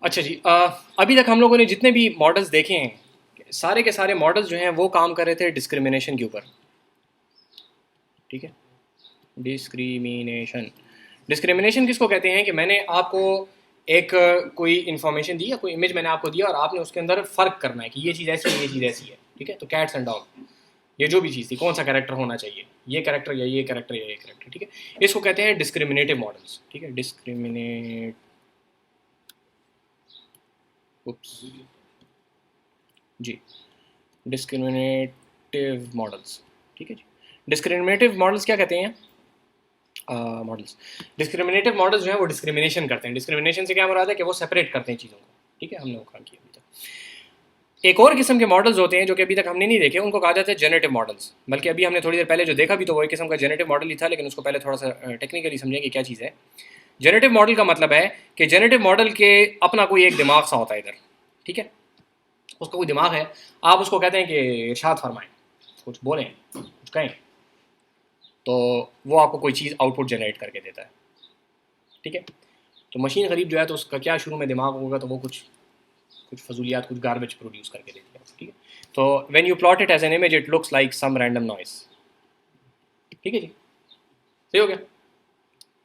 अच्छा जी, अभी तक हम लोगों ने जितने भी मॉडल्स देखे हैं सारे के सारे मॉडल्स जो हैं वो काम कर रहे थे डिस्क्रिमिनेशन के ऊपर। ठीक है, डिस्क्रिमिनेशन। डिस्क्रिमिनेशन किसको कहते हैं कि मैंने आपको एक कोई इन्फॉर्मेशन दी या कोई इमेज मैंने आपको दिया और आपने उसके अंदर फ़र्क करना है कि ये चीज़ ऐसी है, ये चीज़ ऐसी है। ठीक है, तो कैट्स एंड डॉग, ये जो भी चीज़ थी, कौन सा कैरेक्टर होना चाहिए, ये कैरेक्टर या ये कैरेक्टर या ये कैरेक्टर। ठीक है, इसको कहते हैं डिस्क्रिमिनेटिव मॉडल्स। ठीक है, डिस्क्रिमिनेट उप्स जी, डिस्क्रिमिनेटिव मॉडल्स। ठीक है जी, डिस्क्रिमिनेटिव मॉडल्स क्या कहते हैं? मॉडल्स, डिस्क्रिमिनेटिव मॉडल्स जो है वो डिस्क्रिमिनेशन करते हैं। डिस्क्रिमिनेशन से क्या मुराद है कि वो सेपरेट करते हैं चीज़ों को। ठीक है, हमने वो काम किया अभी तक। एक और किस्म के मॉडल्स होते हैं जो कि अभी तक हमने नहीं देखे, उनको कहा जाता है जेनेटिव मॉडल्स। बल्कि अभी हमने थोड़ी देर पहले जो देखा भी तो वो एक किस्म का जेनेटिव मॉडल ही था, लेकिन उसको पहले थोड़ा सा टेक्निकली समझें कि क्या चीज़ है। जेनेटिव मॉडल का मतलब है कि जेनेटिव मॉडल के अपना कोई एक दिमाग सा होता है इधर। ठीक है, उसका कोई दिमाग है, आप उसको कहते हैं कि इरशाद फरमाएं, कुछ बोलें, कुछ कहें, तो वो आपको कोई चीज़ आउटपुट जनरेट करके देता है। ठीक है, तो मशीन गरीब जो है तो उसका क्या शुरू में दिमाग होगा, तो वो कुछ कुछ फजूलियात, कुछ गार्बेज प्रोड्यूस करके देती है। ठीक है, तो when you plot it as an image it looks like some random noise. ठीक है जी, सही हो गया।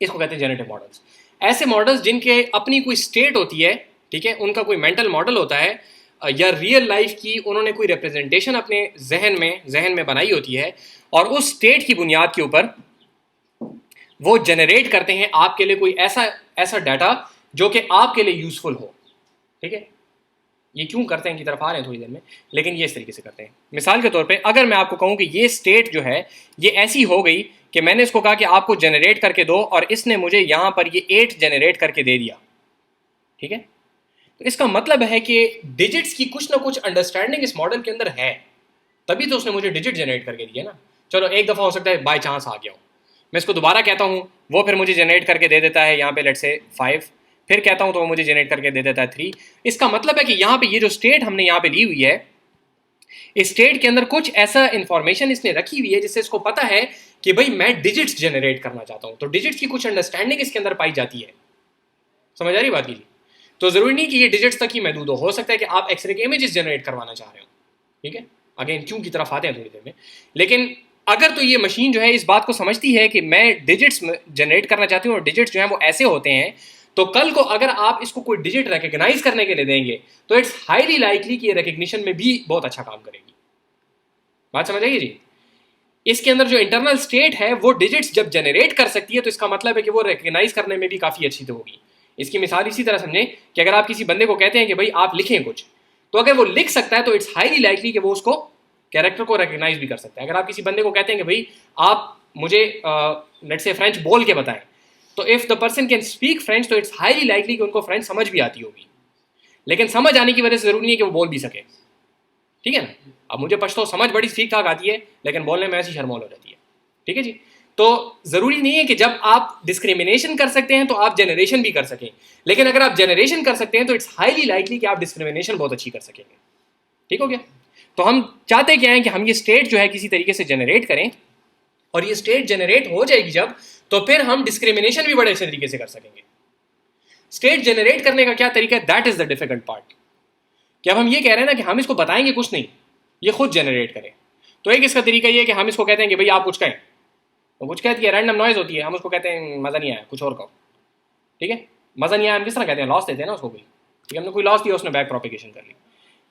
इसको कहते हैं जेनेटिव मॉडल्स। ऐसे मॉडल्स जिनके अपनी कोई स्टेट होती है, ठीक है, उनका कोई मेंटल मॉडल होता है, या रियल लाइफ की उन्होंने कोई रिप्रेजेंटेशन अपने जहन में बनाई होती है, और उस स्टेट की बुनियाद के ऊपर वो जनरेट करते हैं आपके लिए कोई ऐसा ऐसा डाटा जो कि आपके लिए यूजफुल हो। ठीक है, ये क्यों करते हैं की तरफ आ रहे हैं थोड़ी देर में, लेकिन ये इस तरीके से करते हैं। मिसाल के तौर पे अगर मैं आपको कहूं कि ये स्टेट जो है ये ऐसी हो गई कि मैंने इसको कहा कि आपको जनरेट करके दो, और इसने मुझे यहां पर ये 8 जनरेट करके दे दिया। ठीक है, तो इसका मतलब है कि डिजिट्स की कुछ ना कुछ अंडरस्टैंडिंग इस मॉडल के अंदर है, तभी तो उसने मुझे डिजिट जनरेट करके दिया ना। चलो एक दफ़ा हो सकता है बाय चांस आ गया हो, मैं इसको दोबारा कहता हूँ, वो फिर मुझे जनरेट करके दे देता है यहाँ पे लेट से 5, फिर कहता हूँ तो वो मुझे जनरेट करके दे देता है 3। इसका मतलब है कि यहाँ पे ये जो स्टेट हमने यहाँ पे ली हुई है, इस स्टेट के अंदर कुछ ऐसा इंफॉर्मेशन इसने रखी हुई है जिससे इसको पता है कि भाई मैं डिजिट्स जनरेट करना चाहता हूँ, तो डिजिट्स की कुछ अंडरस्टैंडिंग इसके अंदर पाई जाती है। समझ आ रही बात कीजिए, तो जरूरी नहीं कि ये डिजिट्स तक ही महदूद हो सकता है कि आप एक्सरे के इमेजेस जनरेट करवाना चाह रहे हो। ठीक है, अगेन क्यों की तरफ आते हैं थोड़ी देर में, लेकिन अगर तो ये मशीन जो है इस बात को समझती है कि मैं डिजिट्स जनरेट करना चाहती हूँ और डिजिट्स जो है वो ऐसे होते हैं, तो कल को अगर आप इसको कोई डिजिट रिकग्नाइज करने के लिए देंगे तो इट्स हाईली लाइकली कि ये रिकग्निशन में भी बहुत अच्छा काम करेगी। बात समझ आइए जी, इसके अंदर जो इंटरनल स्टेट है वो डिजिट्स जब जनरेट कर सकती है तो इसका मतलब है कि वो रिकग्नाइज करने में भी काफ़ी अच्छी तो होगी। इसकी मिसाल इसी तरह समझें कि अगर आप किसी बंदे को कहते हैं कि भाई आप लिखें कुछ, तो अगर वो लिख सकता है तो इट्स हाईली लाइकली कि वो उसको कैरेक्टर को रिकग्नाइज भी कर सकता है। अगर आप किसी बंदे को कहते हैं कि भाई आप मुझे लेट्स से फ्रेंच बोल के बताएं, तो if the person can speak French तो इट्स हाईली लाइकली कि उनको फ्रेंच समझ भी आती होगी। लेकिन समझ आने की वजह से जरूरी नहीं है कि वो बोल भी सके। ठीक है ना, अब मुझे पश्तो समझ बड़ी ठीक ठाक आती है लेकिन बोलने में ऐसी शर्मौल हो जाती है। ठीक है जी, तो जरूरी नहीं है कि जब आप डिस्क्रिमिनेशन कर सकते हैं तो आप जनरेशन भी कर सकें, लेकिन अगर आप जनरेशन कर सकते हैं तो इट्स हाईली लाइकली कि आप डिस्क्रिमिनेशन बहुत अच्छी कर सकेंगे। ठीक हो गया, तो हम चाहते क्या है कि हम ये स्टेट जो है किसी तरीके से जनरेट करें, और ये स्टेट जनरेट हो जाएगी जब, तो फिर हम डिस्क्रिमिनेशन भी बड़े अच्छे तरीके से कर सकेंगे। स्टेट जनरेट करने का क्या तरीका है, that is the difficult part. कि अब हम ये कह रहे हैं ना कि हम इसको बताएंगे कुछ नहीं, ये खुद जनरेट करें। तो एक इसका तरीका ये है कि हम इसको कहते हैं कि भाई आप कुछ कहें, तो कुछ कहती है रैंडम नॉइज होती है, हम उसको कहते हैं मज़ा नहीं आया, कुछ और कहो। ठीक है, मज़ा नहीं आया हम किस तरह कहते हैं, लॉस देते हैं ना उसको कोई। ठीक है, हमने कोई लॉस दिया, उसने बैक प्रोपिगेशन कर ली,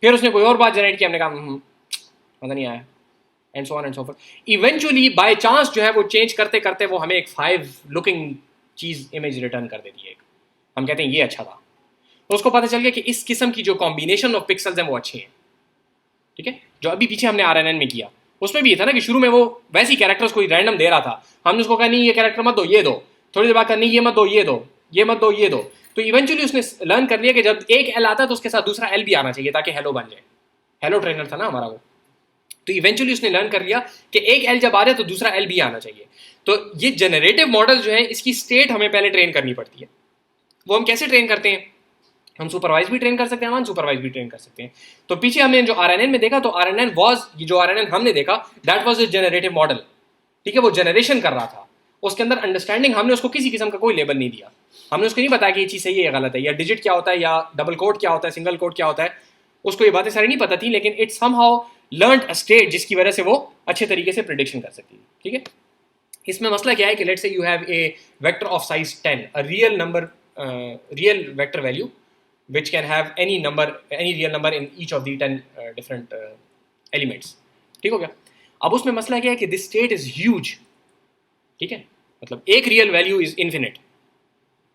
फिर उसने कोई और बात जनरेट की, हमने कहा मज़ा नहीं आया, and so on and so fourth. Eventually by chance जो है वो चेंज करते करते वो हमें एक 5 लुकिंग चीज़ इमेज रिटर्न कर देती है। हम कहते हैं ये अच्छा था, तो उसको पता चल गया कि इस किस्म की जो कॉम्बिनेशन ऑफ पिक्सल्स हैं वो अच्छे हैं। ठीक है, जो अभी पीछे हमने आरएनएन में किया उसमें भी ये था ना कि शुरू में वो वैसी कैरेक्टर्स कोई रैंडम दे रहा था, हमने उसको कहा नहीं ये कैरेक्टर मत दो, ये दो, थोड़ी देर बाद कहा नहीं ये मत दो, ये दो, ये मत दो, ये दो। तो इवेंचुअली उसने लर्न कर लिया कि जब एक एल आता है तो उसके साथ दूसरा एल भी आना चाहिए ताकि हेलो बन जाए। हेलो ट्रेनर था ना हमारा वो, तो इवेंचुअली उसने लर्न कर लिया कि एक एल जब आ रहा है तो दूसरा एल भी आना चाहिए। तो ये जनरेटिव मॉडल जो है इसकी स्टेट हमें पहले ट्रेन करनी पड़ती है। वो हम कैसे ट्रेन करते हैं, हम सुपरवाइज भी ट्रेन कर सकते हैं, हम अनसुपरवाइज भी ट्रेन कर सकते हैं। तो पीछे हमने जो आरएनएन में देखा, तो आरएनएन वाज, ये जो आरएनएन हमने देखा that was a generative model. ठीक है, वो जनरेशन कर रहा था, उसके अंदर अंडरस्टैंडिंग, हमने उसको किसी किस्म का कोई लेबल नहीं दिया, हमने उसको नहीं बताया कि ये चीज़ सही है या गलत है, या डिजिट क्या होता है, या डबल कोड क्या होता है, सिंगल कोड क्या होता है, उसको ये बातें सारी नहीं पता थी, लेकिन it somehow learned a state जिसकी वजह से वो अच्छे तरीके से प्रिडिक्शन कर सकती है। ठीक है, इसमें मसला क्या है कि let's say you have a vector of size 10, a real number, real vector value which can have any real number in each of the 10 different elements। ठीक हो गया। अब उसमें मसला क्या है कि दिस स्टेट इज ह्यूज। ठीक है, मतलब एक रियल वैल्यू इज इन्फिनिट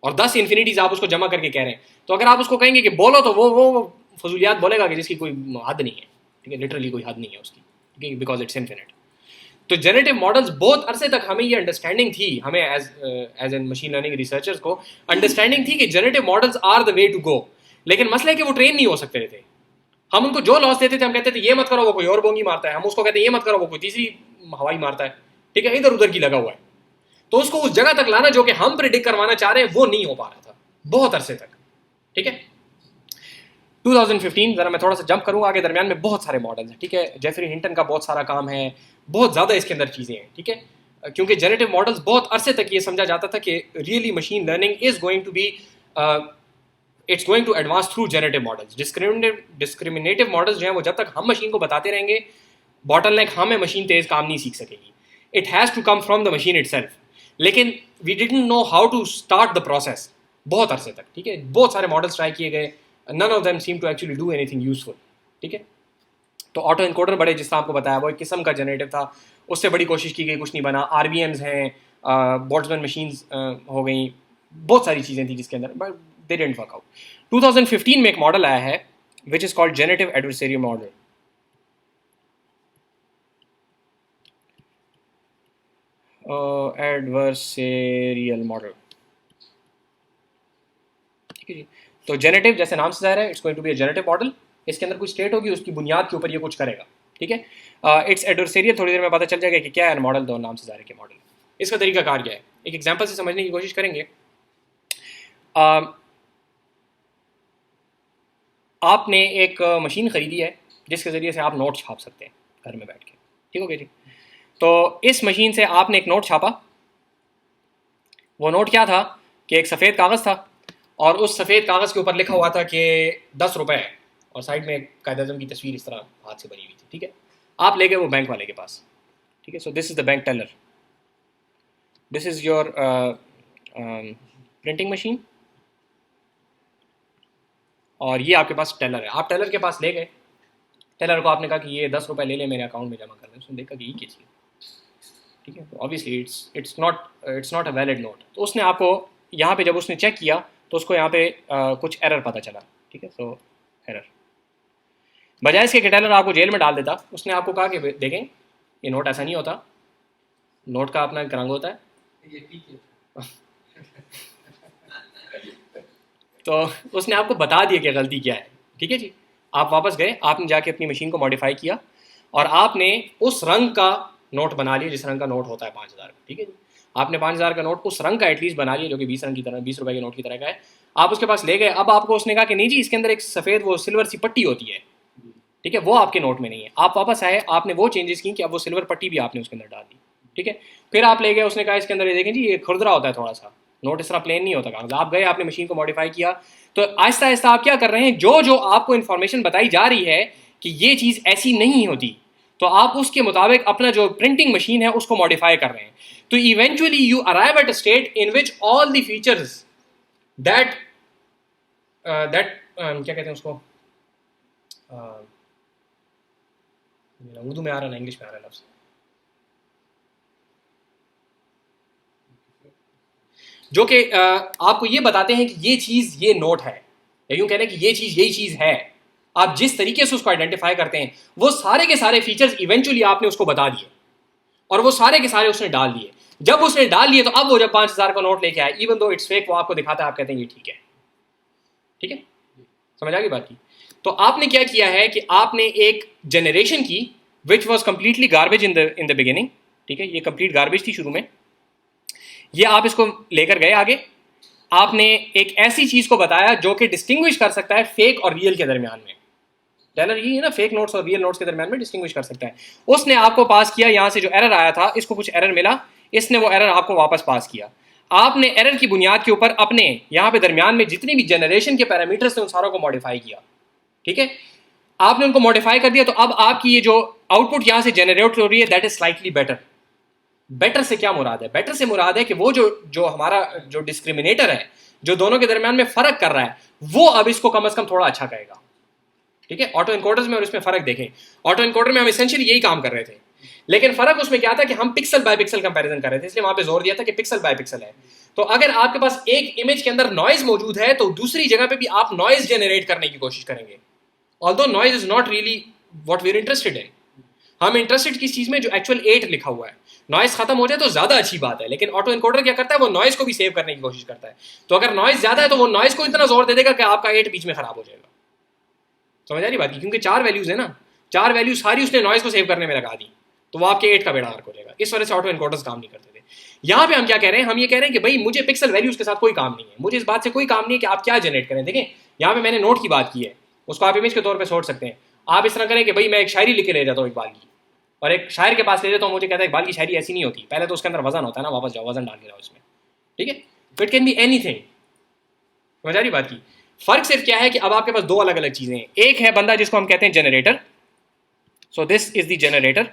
और 10 इन्फिनिटीज आप उसको जमा करके कह रहे हैं, तो अगर आप उसको कहेंगे कि बोलो तो वो फजूलियात बोलेगा कि जिसकी कोई हद नहीं है। ठीक है, लिटरली कोई हद नहीं है उसकी, ठीक है, बिकॉज इट्स इन्फिनिट। तो जनरेटिव मॉडल्स बहुत अरसे तक हमें ये अंडरस्टैंडिंग थी, हमें as an machine learning researchers को अंडरस्टैंडिंग थी कि generative models are the way to go, लेकिन मसला है कि वो ट्रेन नहीं हो सकते थे। हम उनको जो लॉस देते थे, हम कहते थे ये मत करो, वो कोई और बोंगी मारता है, हम उसको कहते हैं ये मत करो, वो कोई तीसरी हवाई मारता है। ठीक है, इधर उधर की लगा हुआ है, तो उसको उस जगह तक लाना जो कि हम प्रिडिक्ट करवाना चाह रहे हैं वो नहीं हो पा रहा था बहुत अरसे तक। ठीक है, 2015, जरा मैं थोड़ा सा जंप करूंगा आगे, दरमियान में बहुत सारे मॉडल्स हैं। ठीक है, जेफरी हिंटन का बहुत सारा काम है, बहुत ज़्यादा इसके अंदर चीज़ें हैं। ठीक है, क्योंकि जनरेटिव मॉडल्स बहुत अरसे तक ये समझा जाता था कि really machine learning is going to be, it's going to advance through generative models. Discriminative models जो हैं वो जब तक हम मशीन को बताते रहेंगे, बॉटलनेक हमें मशीन तेज काम नहीं सीख सकेगी, it has to come from the machine itself. लेकिन we didn't know how to start the process बहुत अरसे तक। ठीक है, बहुत सारे मॉडल्स ट्राई किए गए, none of them seem to actually do anything useful. ठीक है, तो ऑटो इनकोडर बड़े, जिस तरह आपको बताया, वो एक किस्म का जनरेटिव था, उससे बड़ी कोशिश की गई, कुछ नहीं बना। RBMs हैं, बोल्ट्जमैन मशीन्स हो गई, बहुत सारी चीज़ें थी जिसके अंदर, but they didn't work out. 2015 में एक मॉडल आया है which is called generative adversarial model. Adversarial model, ठीक है जी। तो जेनेटिव जैसे नाम से ज़ाहिर है, it's going to be a generative model. इसके अंदर कुछ स्टेट होगी, उसकी बुनियाद के ऊपर ये कुछ करेगा। ठीक है, इट्स एडवर्सरियल, थोड़ी देर में पता चल जाएगा कि क्या है मॉडल, दो नाम से ज़ाहिर के मॉडल। इसका तरीका कार क्या है, एक एग्जाम्पल से समझने की कोशिश करेंगे। आपने एक मशीन ख़रीदी है जिसके ज़रिए से आप नोट छाप सकते हैं घर में बैठ के। ठीक हो गया जी। तो इस मशीन से आपने एक नोट छापा। वो नोट क्या था कि एक सफ़ेद कागज़ था और उस सफ़ेद कागज़ के ऊपर लिखा हुआ था कि 10 रुपये है, और साइड में कायद-ए-आज़म की तस्वीर इस तरह हाथ से बनी हुई थी। ठीक है, आप ले गए वो बैंक वाले के पास। ठीक है, so this is the bank teller, this is your printing machine, और ये आपके पास टेलर है। आप टेलर के पास ले गए, टेलर को आपने कहा कि ये 10 रुपये ले ले, मेरे अकाउंट में जमा कर दे। उसने देखा कि ये क्या चीज़। ठीक है, तो obviously it's not a valid note. तो उसने आपको यहाँ पे जब उसने चेक किया तो उसको यहाँ पे कुछ एरर पता चला। ठीक है, सो एरर, बजाय इसके कि टेलर आपको जेल में डाल देता, उसने आपको कहा कि देखें ये नोट ऐसा नहीं होता, नोट का अपना एक रंग होता है। तो उसने आपको बता दिया कि गलती क्या है। ठीक है जी, आप वापस गए, आपने जाके अपनी मशीन को मॉडिफाई किया और आपने उस रंग का नोट बना लिया जिस रंग का नोट होता है 5000 का। ठीक है जी, आपने 5000 का नोट उस रंग का एटलीस्ट बना लिया जो कि 20 रंग की तरह, 20 रुपए के नोट की तरह का है। आप उसके पास ले गए, अब आपको उसने कहा कि नहीं जी इसके अंदर एक सफ़ेद वो सिल्वर सी पट्टी होती है। ठीक है, वो आपके नोट में नहीं है। आप वापस आए, आपने वो चेंजेस की कि अब वो सिल्वर पट्टी भी आपने उसके अंदर डाल दी। ठीक है, फिर आप ले गए, उसने कहा इसके अंदर ये देखें जी ये खुरदरा होता है थोड़ा सा, नोट इस तरह प्लेन नहीं होता कागज। आप गए, आपने मशीन को मॉडिफाई किया, तो आहिस्ता आहिस्ता आप क्या कर रहे हैं, जो जो आपको इन्फॉर्मेशन बताई जा रही है कि ये चीज़ ऐसी नहीं होती, तो आप उसके मुताबिक अपना जो प्रिंटिंग मशीन है उसको मॉडिफाई कर रहे हैं। तो eventually you arrive at a state in which all the features that क्या कहते हैं उसको, उर्दू में आ रहा है ना, इंग्लिश में आ रहा है लफ्ज़, जो कि आपको ये बताते हैं कि ये चीज़ ये नोट है, या यूँ कह रहे हैं कि ये चीज़ यही चीज़ है। आप जिस तरीके से उसको आइडेंटिफाई करते हैं वो सारे के सारे फीचर्स इवेंचुअली आपने उसको बता दिए और वो सारे के सारे उसने डाल दिए। जब उसने डाल दिए तो अब वो जब 5000 का नोट लेके आए, इवन दो इट्स फेक, वो आपको दिखाता है, आप कहते हैं ये ठीक है। ठीक है, समझ आ गई बात की। तो आपने क्या किया है कि आपने एक जनरेशन की which was completely garbage in the beginning. ठीक है, ये कंप्लीट गार्बेज थी शुरू में, ये आप इसको लेकर गए आगे, आपने एक ऐसी चीज को बताया जो कि डिस्टिंग्विश कर सकता है फेक और रियल के दरमियान में। टेलर ये है ना, फेक नोट्स और रियल नोट्स के दरमियान में डिस्टिंग्विश कर सकता है। उसने आपको पास किया, यहाँ से जो एरर आया था इसको कुछ एरर मिला, इसने वो एरर आपको वापस पास किया। आपने एरर की बुनियाद के ऊपर अपने यहाँ पे दरमियान में जितनी भी जनरेशन के पैरामीटर्स थे उन सारों को मॉडिफाई किया, ठीक है। आपने उनको मॉडिफाई कर दिया तो अब आपकी ये जो आउटपुट यहाँ से जनरेट हो रही है that is slightly better. Better से क्या मुराद है? बेटर से मुराद है कि वो जो हमारा जो डिस्क्रिमिनेटर है, जो दोनों के दरमियान में फर्क कर रहा है, वो अब इसको कम से कम थोड़ा अच्छा करेगा, ठीक है। ऑटो इनकोडर्स में और इसमें फर्क देखें, ऑटो इनकोडर में हम एसेंशियली यही काम कर रहे थे, लेकिन फर्क उसमें क्या था कि हम पिक्सल बाय पिक्सल कंपैरिजन कर रहे थे, इसलिए वहां पे जोर दिया था कि पिक्सल बाय पिक्सल है। तो अगर आपके पास एक इमेज के अंदर नॉइज मौजूद है तो दूसरी जगह पे भी आप नॉइज जनरेट करने की कोशिश करेंगे, although noise is not really what we are interested in. हम इंटरेस्टेड किस चीज में? जो एक्चुअल 8 लिखा हुआ है। नॉइज खत्म हो जाए तो ज्यादा अच्छी बात है, लेकिन ऑटो इनकोडर क्या करता है, वो नॉइज को भी सेव करने की कोशिश करता है। तो अगर नॉइज ज्यादा है तो वो नॉइज को इतना जोर दे देगा कि आपका 8 बीच में खराब हो जाएगा। समझ आ रही बात की? क्योंकि 4 वैल्यूज है ना, 4 वैल्यू सारी उसने नॉइज को सेव करने में लगा दी, तो वो आपके 8 का बेड़ा गर्क हो जाएगा। इस वजह से ऑटो इनकोडर्स काम नहीं करते थे। यहाँ पे हम क्या कह रहे हैं? हम ये कह रहे हैं कि भाई मुझे पिक्सल वैल्यूज के साथ कोई काम नहीं है, मुझे इस बात से कोई काम नहीं है कि आप क्या जनरेट करें। देखें यहाँ पे मैंने नोट की बात की है, उसको आप इमेज के तौर पर सोच सकते हैं। आप इस तरह करें कि भाई मैं एक शायरी लिख के ले जाता हूँ इकबाल की, और एक शायर के पास ले जाता हूँ, मुझे कहता है इकबाल की शायरी ऐसी नहीं होती, पहले तो उसके अंदर वजन होता है ना, वापस जाओ वजन डाल के जाओ इसमें, ठीक है। तो इट कैन बी एनीथिंग। समझ आ रही बात की? फर्क सिर्फ क्या है कि अब आपके पास दो अलग अलग चीजें हैं। एक है बंदा जिसको हम कहते हैं generator, so this is the generator,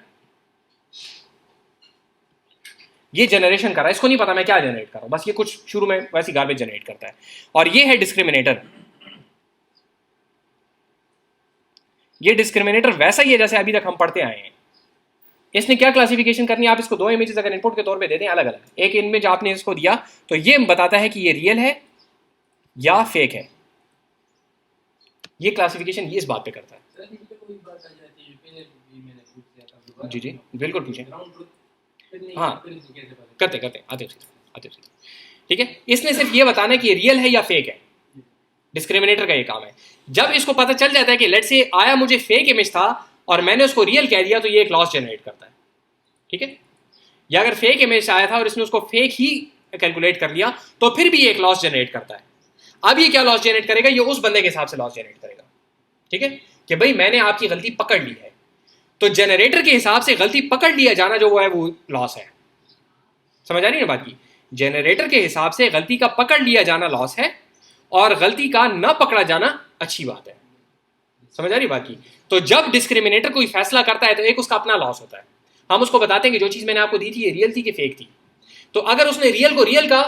ये जनरेशन कर रहा है, इसको नहीं पता मैं क्या जनरेट कर रहा हूं, बस ये कुछ शुरू में वैसी गार्बेज जनरेट करता है। और ये है डिस्क्रिमिनेटर, ये डिस्क्रिमिनेटर वैसा ही है जैसे अभी तक हम पढ़ते आए हैं। इसने क्या क्लासिफिकेशन करनी है? आप इसको दो इमेजेस अगर इनपुट के तौर पे दे दें अलग अलग, एक इमेज आपने इसको दिया तो ये बताता है कि ये रियल है या फेक है। ये क्लासिफिकेशन ये इस बात पे करता है। जी जी बिल्कुल पूछें। हाँ करते करते आते ठीक है। इसने सिर्फ ये बताना है कि ये रियल है या फेक है, डिस्क्रिमिनेटर का ये काम है। जब इसको पता चल जाता है कि लेट्स से आया मुझे फेक इमेज था और मैंने उसको रियल कह दिया, तो ये एक लॉस जनरेट करता है, ठीक है। या अगर फेक इमेज आया था और इसने उसको फेक ही कैलकुलेट कर लिया तो फिर भी एक लॉस जनरेट करता है। अब ये क्या लॉस जनरेट करेगा? ये उस बंदे के हिसाब से लॉस जनरेट करेगा, ठीक है, कि भाई मैंने आपकी गलती पकड़ ली है। तो जनरेटर के हिसाब से गलती पकड़ लिया जाना जो वो है वो लॉस है। समझ आ रही है बात की? जनरेटर के हिसाब से गलती का पकड़ लिया जाना लॉस है और गलती का न पकड़ा जाना अच्छी बात है। समझ आ रही बात की? तो जब डिस्क्रिमिनेटर कोई फैसला करता है तो एक उसका अपना लॉस होता है। हम उसको बताते हैं कि जो चीज मैंने आपको दी थी ये रियल थी कि फेक थी। तो अगर उसने रियल को रियल कहा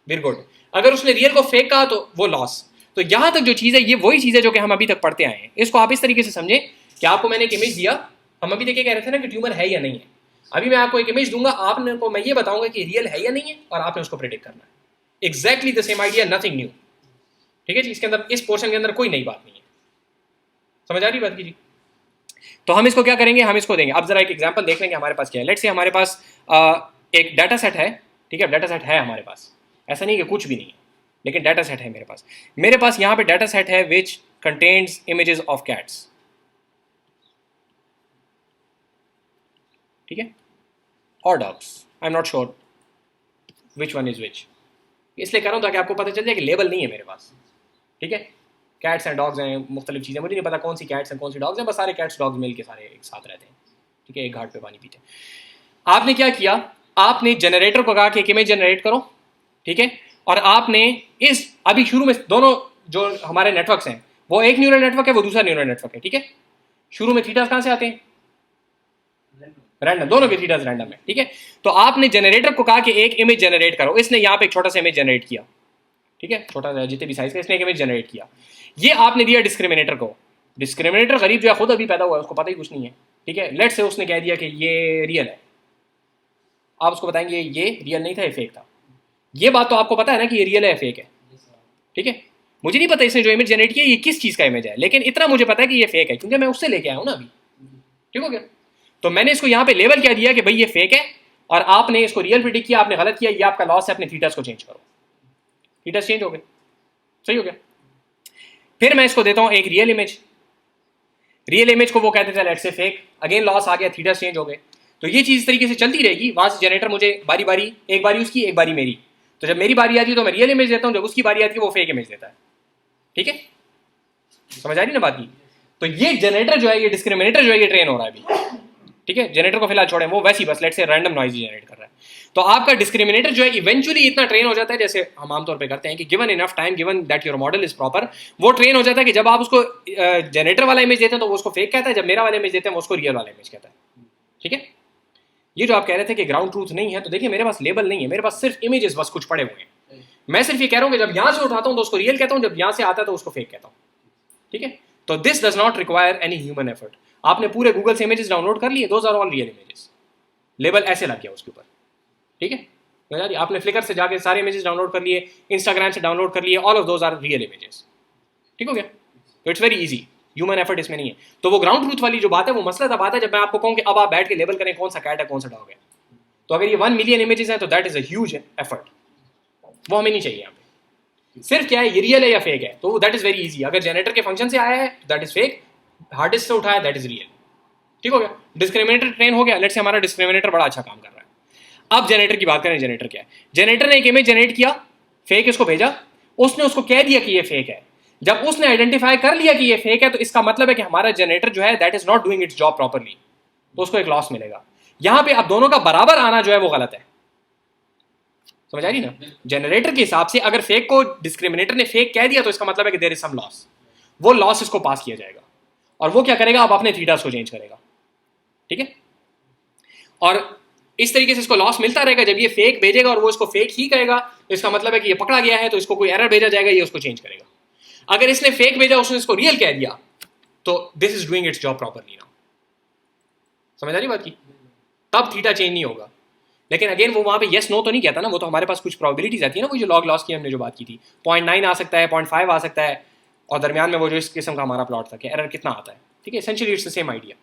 वेरी गुड, अगर उसने रियल को फेक कहा तो वो लॉस। तो यहां तक जो चीज है ये वही चीज है जो कि हम अभी तक पढ़ते आए हैं। इसको आप इस तरीके से समझें कि आपको मैंने एक इमेज दिया, हम अभी देखिए कह रहे थे ना कि ट्यूमर है या नहीं है। अभी मैं आपको एक इमेज दूंगा, आपने को मैं ये बताऊंगा कि रियल है या नहीं है और आपने उसको प्रेडिक्ट करना है। Exactly the same idea, nothing new, ठीक है जी। इसके अंदर इस पोर्शन के अंदर कोई नई बात नहीं है। समझ आ रही बात की जी? तो हम इसको क्या करेंगे? हम इसको देंगे। अब जरा एक एग्जांपल देख लेंगे हमारे पास क्या है। लेट्स से हमारे पास एक डाटा सेट है, ठीक है, डाटा सेट है हमारे पास, ऐसा नहीं कि कुछ भी नहीं है, लेकिन डाटा सेट है मेरे पास। मेरे पास यहाँ पे डाटा सेट है which contains images of cats, ठीक है, और dogs, I am not sure which one is which. इसलिए कर रहा हूँ ताकि आपको पता चल जाए कि लेबल नहीं है मेरे पास, ठीक है। कैट्स एंड डॉग्स हैं, मुख्तलिफ चीज़ें, मुझे नहीं पता कौन सी कैट्स हैं कौन सी डॉग्स हैं, बस सारे कैट्स डॉग्स मिल के सारे एक साथ रहते हैं, ठीक है, एक घाट पे पानी पीते हैं। आपने क्या किया? आपने जनरेटर को कहा कि एक इमेज जनरेट करो, ठीक है, और आपने इस अभी शुरू में दोनों जो हमारे नेटवर्क्स हैं वो एक न्यूरल नेटवर्क है, वो दूसरा न्यूरल नेटवर्क है, ठीक है। शुरू में थीटास कहाँ से आते हैं? रैंडम, दोनों के थीटास रैंडम है, ठीक है। तो आपने जनरेटर को कहा कि एक इमेज जनरेट करो, इसने यहाँ पे एक छोटा सा इमेज जनरेट किया, ठीक है, छोटा सा जितने भी साइज का, इसने एक इमेज जनरेट किया। ये आपने दिया डिस्क्रिमिनेटर को। डिस्क्रिमिनेटर गरीब जो है खुद अभी पैदा हुआ है, उसको पता ही कुछ नहीं है, ठीक है। लेट से उसने कह दिया कि ये रियल है, आप उसको बताएंगे ये रियल नहीं था, ये फेक था। ये बात तो आपको पता है ना कि ये रियल है फेक है, ठीक है। मुझे नहीं पता इसने जो इमेज जनरेट किया ये किस चीज का इमेज है, लेकिन इतना मुझे पता है कि ये फेक है क्योंकि मैं उससे लेके आया हूं ना अभी, ठीक हो गया। तो मैंने इसको यहाँ पे लेबल क्या दिया कि भाई ये फेक है, और आपने इसको रियल प्रेडिक्ट किया, आपने गलत किया, ये आपका लॉस है, अपने थीटास को चेंज करो, थीटास चेंज हो गए, सही हो गया। फिर मैं इसको देता हूं एक रियल इमेज, रियल इमेज को वो कहते थे let's say fake, again loss आ गया, थीटास चेंज हो गए। तो ये चीज इस तरीके से चलती रहेगी। वहां से जनरेटर मुझे बारी बारी, एक बारी उसकी एक बारी मेरी, तो जब मेरी बारी आती है तो मैं रियल इमेज देता हूं, जब उसकी बारी आती है वो फेक इमेज देता है, ठीक है। समझ आ रही ना बात की? तो ये जनरेटर जो है, ये डिस्क्रिमिनेटर जो है, ये ट्रेन हो रहा है अभी, ठीक है, जनरेटर को फिलहाल छोड़ें, वो वैसे ही बस लेट से रैंडम नॉइज जनरेट कर रहा है। तो आपका डिस्क्रिमिनेटर जो है इवेंचुअली इतना ट्रेन हो जाता है, जैसे हम आमतौर पे करते हैं कि given enough time, given that your model is proper, वो ट्रेन हो जाता है कि जब आप उसको जनरेटर वाला इमेज देते हैं तो वो उसको फेक कहता है, जब मेरा वाला इमेज देते हैं वो उसको रियल वाला इमेज कहता है। ठीक है, ये जो आप कह रहे थे कि ग्राउंड ट्रूथ नहीं है, तो देखिए मेरे पास लेबल नहीं है, मेरे पास सिर्फ इमेजेस बस कुछ पड़े हुए हैं। मैं सिर्फ ये कह रहा हूँ कि जब यहाँ से उठाता हूँ तो उसको रियल कहता हूँ, जब यहाँ से आता है तो उसको फेक कहता हूँ। ठीक है, तो this does not require any human effort. आपने पूरे गूगल से इमेजेस डाउनलोड कर लिए, those are all real images, label ऐसे लग गया उसके ऊपर। ठीक है, आपने फ्लिकर से जाके सारे इमेजेस डाउनलोड कर लिए, इंस्टाग्राम से डाउनलोड कर लिए, all of those are real images. ठीक हो गया, तो it's very easy, human effort इसमें नहीं है। तो वो ग्राउंड ट्रूथ वाली जो बात है वो मसला तब आता है जब मैं आपको कहूँ कि अब आप बैठ के लेबल करें कौन सा कैट है कौन सा डॉग है। तो अगर ये 1 मिलियन इमेजेस हैं तो that is a huge effort, वो हमें नहीं चाहिए यहाँ पे। सिर्फ क्या है, ये रियल है या फेक है, तो दैट इज वेरी इजी। अगर जनरेटर के फंक्शन से आया है that is fake, hard disk से उठाया दैट इज रियल। ठीक हो गया, डिस्क्रिमिनेटर ट्रेन हो गया। लेट्स से हमारा डिस्क्रिमिनेटर बड़ा अच्छा काम कर रहा है। अब जनरेटर की बात करें, जनरेटर क्या है? जनरेटर ने एक इमेज जनरेट किया, फेक इसको भेजा, उसने उसको कह दिया कि ये फेक है। जब उसने आइडेंटिफाई कर लिया कि ये फेक है तो इसका मतलब है कि हमारा जनरेटर जो है that is not doing it's job properly, तो उसको एक लॉस मिलेगा। यहां पे अब दोनों का बराबर आना जो है वो गलत है। समझ आ रही ना? जनरेटर के हिसाब से अगर फेक को डिस्क्रिमिनेटर ने फेक कह दिया तो इसका मतलब है कि देयर इज सम लॉस, वो लॉस इसको पास किया जाएगा और वो क्या करेगा, अब अपने थीटास को चेंज करेगा। ठीक है, और इस तरीके से इसको लॉस मिलता रहेगा। जब ये फेक भेजेगा और वो इसको फेक ही कहेगा तो इसका मतलब है कि ये पकड़ा गया है, तो इसको कोई एरर भेजा जाएगा, ये उसको चेंज करेगा। अगर इसने फेक भेजा उसने इसको रियल कह दिया तो this is doing it's job properly now. समझ आ रही बात की? तब थीटा चेंज नहीं होगा। लेकिन अगेन वो वहां पे येस नो तो नहीं कहता ना, वो तो हमारे पास कुछ प्रोबेबिलिटीज आती है ना, वो जो लॉग लॉस की हमने जो बात की थी, 0.9 आ सकता है, 0.5 आ सकता है, और दरमियान में वो जो इस किस्म का हमारा प्लॉट था कि एरर कितना आता है। ठीक है, essentially it's the same idea.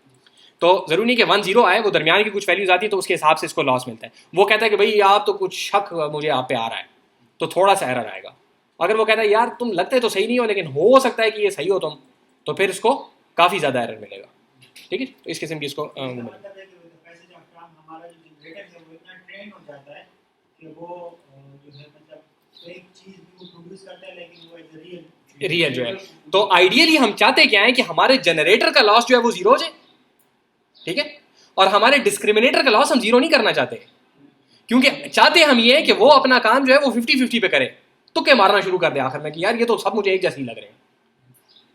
तो जरूरी नहीं कि 1 0 आए, वो दरमियान की कुछ वैल्यूज आती है तो उसके हिसाब से इसको लॉस मिलता है। वो कहता है कि भाई आप तो कुछ शक मुझे आप पे आ रहा है, तो थोड़ा सा एरर आएगा। अगर वो कहता है यार तुम लगते तो सही नहीं हो लेकिन हो सकता है कि ये सही हो तुम, तो फिर इसको काफ़ी ज़्यादा एरर मिलेगा। ठीक है, तो इस किस्म की इसको रियल जो है। तो आइडियली हम चाहते क्या है कि हमारे जनरेटर का लॉस जो है वो 0 हो जाए। ठीक है, और हमारे डिस्क्रिमिनेटर का लॉस हम 0 नहीं करना चाहते, क्योंकि चाहते हम ये कि वो अपना काम जो है वो 50-50 पे करे, तुक्के मारना शुरू कर दे आखिर में कि यार ये तो सब मुझे एक जैसे ही लग रहे हैं।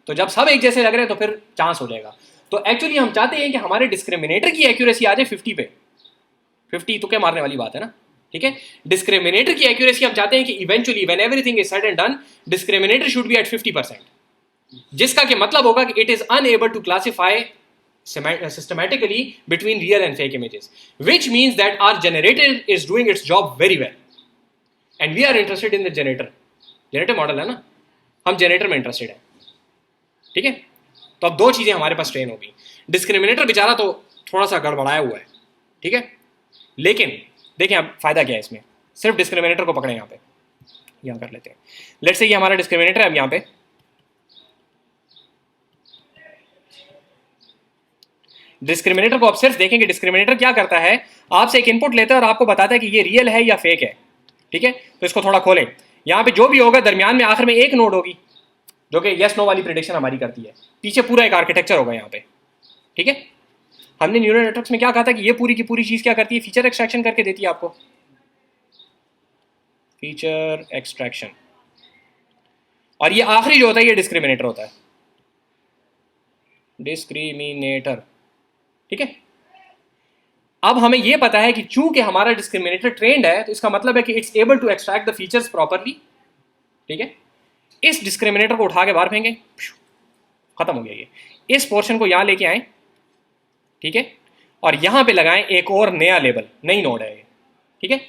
तो जब सब एक जैसे लग रहे हैं तो फिर चांस हो जाएगा। तो एक्चुअली हम चाहते हैं कि हमारे डिस्क्रिमिनेटर की एक्यूरेसी आ जाए 50 पे। 50 तुक्के मारने वाली बात है ना। ठीक है, डिस्क्रिमिनेटर की एक्यूरेसी हम चाहते हैं कि eventually when everything is said and done, discriminator should be at 50%, जिसका कि मतलब होगा कि it is unable to classify systematically between real and fake images, which means that our generator is doing its job very well and we are interested in the generator model है ना, हम generator में interested हैं। ठीक है, तो अब दो चीजें हमारे पास ट्रेन होगी। डिस्क्रिमिनेटर बेचारा तो थोड़ा सा गड़बड़ाया हुआ है, ठीक है, लेकिन देखें अब फायदा क्या है इसमें। सिर्फ डिस्क्रिमिनेटर को पकड़े, यहाँ पे यहाँ कर लेते हैं। लेट्स से ये हमारा डिस्क्रिमिनेटर है। अब यहाँ पे डिस्क्रिमिनेटर को आप सिर्फ देखेंगे, डिस्क्रिमिनेटर क्या करता है, आपसे एक इनपुट लेता है और आपको बताता है कि ये रियल है या फेक है। ठीक है, तो इसको थोड़ा खोलें। यहाँ पे जो भी होगा दरमियान में आखिर में एक नोड होगी जो कि यस नो वाली प्रेडिक्शन हमारी करती है, पीछे पूरा एक आर्किटेक्चर होगा यहाँ पे। ठीक है, हमने न्यूरल नेटवर्क्स में क्या कहा था कि ये पूरी की पूरी चीज क्या करती है, फीचर एक्सट्रैक्शन करके देती है आपको, फीचर एक्सट्रैक्शन। और ये आखिरी जो होता है ये डिस्क्रिमिनेटर होता है, डिस्क्रिमिनेटर। ठीक है, अब हमें यह पता है कि चूंकि हमारा डिस्क्रिमिनेटर ट्रेंड है तो इसका मतलब है कि it's able to extract the features properly. ठीक है, इस डिस्क्रिमिनेटर को उठा के बाहर फेंकें, खत्म हो गया ये। इस पोर्शन को यहां लेके आए, ठीक है, और यहां पे लगाएं एक और नया लेबल, नई नोड है ये। ठीक है,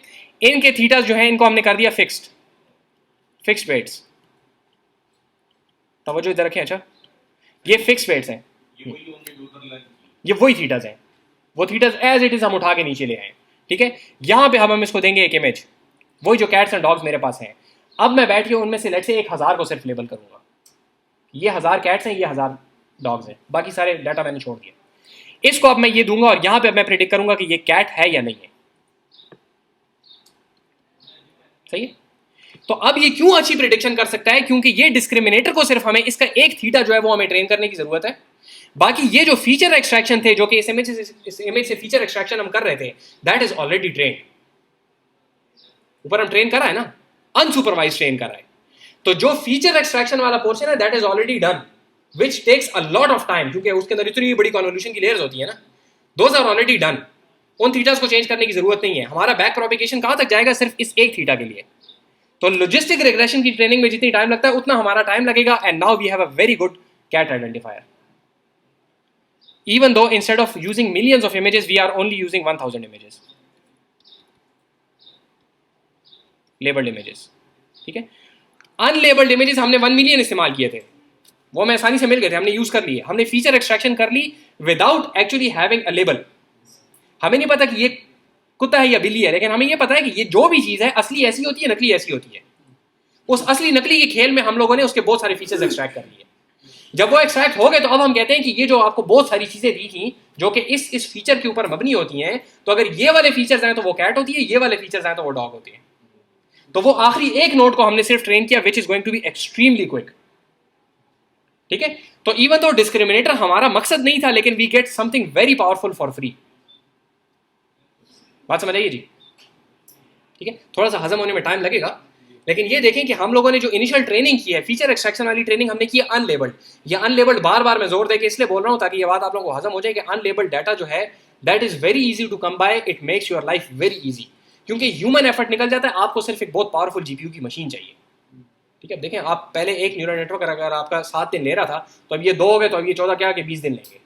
इनके थीटास जो है इनको हमने कर दिया फिक्स्ड वेट्स। तवज्जो इधर रखें। अच्छा, ये फिक्स्ड वेट्स हैं, ये वही थीटास हैं, वो थीटास एज इट इज हम उठा के नीचे ले आए। ठीक है, यहां पे हम इसको देंगे एक इमेज, वही जो कैट्स एंड डॉग्स मेरे पास हैं। अब मैं बैठ के उनमें से लेट से 1000 को सिर्फ लेबल करूंगा, ये 1000 कैट्स हैं, ये 1000 डॉग्स हैं, बाकी सारे डाटा मैंने छोड़ दिया। इसको अब मैं ये दूंगा और यहां पे मैं प्रेडिक्ट करूंगा कि ये कैट है या नहीं है। सही है, तो अब ये क्यों अच्छी प्रेडिक्शन कर सकता है, क्योंकि ये डिस्क्रिमिनेटर को सिर्फ हमें इसका एक थीटा जो है वो हमें ट्रेन करने की जरूरत है। बाकी ये जो फीचर एक्सट्रैक्शन थे जो कि इस इमेज से फीचर एक्सट्रैक्शन हम कर रहे थे, दैट इज ऑलरेडी ट्रेन। ऊपर हम ट्रेन करा है ना, अनसुपरवाइज ट्रेन करा है। तो जो फीचर एक्सट्रैक्शन वाला पोर्शन है that is already done, which takes a lot of time, क्योंकि उसके अंदर इतनी बड़ी कन्वोल्यूशन की लेयर्स होती है ना, दोज आर ऑलरेडी डन। उन थीटास को चेंज करने की जरूरत नहीं है। हमारा बैक प्रोपिगेशन कहां तक जाएगा? सिर्फ इस एक थीटा के लिए। तो लॉजिस्टिक रिग्रेशन की ट्रेनिंग में जितनी टाइम लगता है उतना हमारा टाइम लगेगा। And now we have a very good cat identifier, even though instead of using millions of images we are only using 1000 images, labeled images, ठीक है। अनलेबल्ड इमेजेस हमने 1 मिलियन इस्तेमाल किए थे, वो हमें आसानी से मिल गए थे, हमने यूज कर लिए। हमने फीचर एक्सट्रैक्शन कर ली without actually having a label. हमें नहीं पता कि ये कुत्ता है या बिल्ली है, लेकिन हमें ये पता है कि ये जो भी चीज है असली ऐसी होती है, नकली ऐसी होती है। उस असली नकली के खेल में हम लोगों ने उसके बहुत सारे फीचर्स एक्सट्रैक्ट कर लिए। जब वो एक्सट्रैक्ट हो गए तो अब हम कहते हैं कि ये जो आपको बहुत सारी चीजें दी थी जो कि इस फीचर के ऊपर मबनी होती हैं, तो अगर ये वाले फीचर्स आए तो वो कैट होती है, ये वाले फीचर्स आए तो वो डॉग होती है। तो वो आखिरी एक नोड को हमने सिर्फ ट्रेन किया, which is going to be extremely quick, ठीक है। तो इवन तो डिस्क्रिमिनेटर हमारा मकसद नहीं था, लेकिन we get something very powerful for free. बात समझ आइए जी, ठीक है। थोड़ा सा हजम होने में टाइम लगेगा, लेकिन ये देखें कि हम लोगों ने जो इनिशियल ट्रेनिंग की है, फीचर एक्सट्रैक्शन वाली ट्रेनिंग हमने की है अनलेबल्ड। ये अनलेबल्ड बार बार मैं जोर देके इसलिए बोल रहा हूं ताकि ये बात आप लोगों को हजम हो जाए कि अनलेबल्ड डाटा जो है that is very easy to come by, it makes your life very easy, क्योंकि ह्यूमन एफर्ट निकल जाता है। आपको सिर्फ एक बहुत पावरफुल जीपीयू की मशीन चाहिए, ठीक है। देखें आप पहले एक न्यूरल नेटवर्क अगर आपका 7 दिन ले रहा था तो अब ये 2 हो गए, तो अब ये 14 क्या कि 20 दिन लेंगे,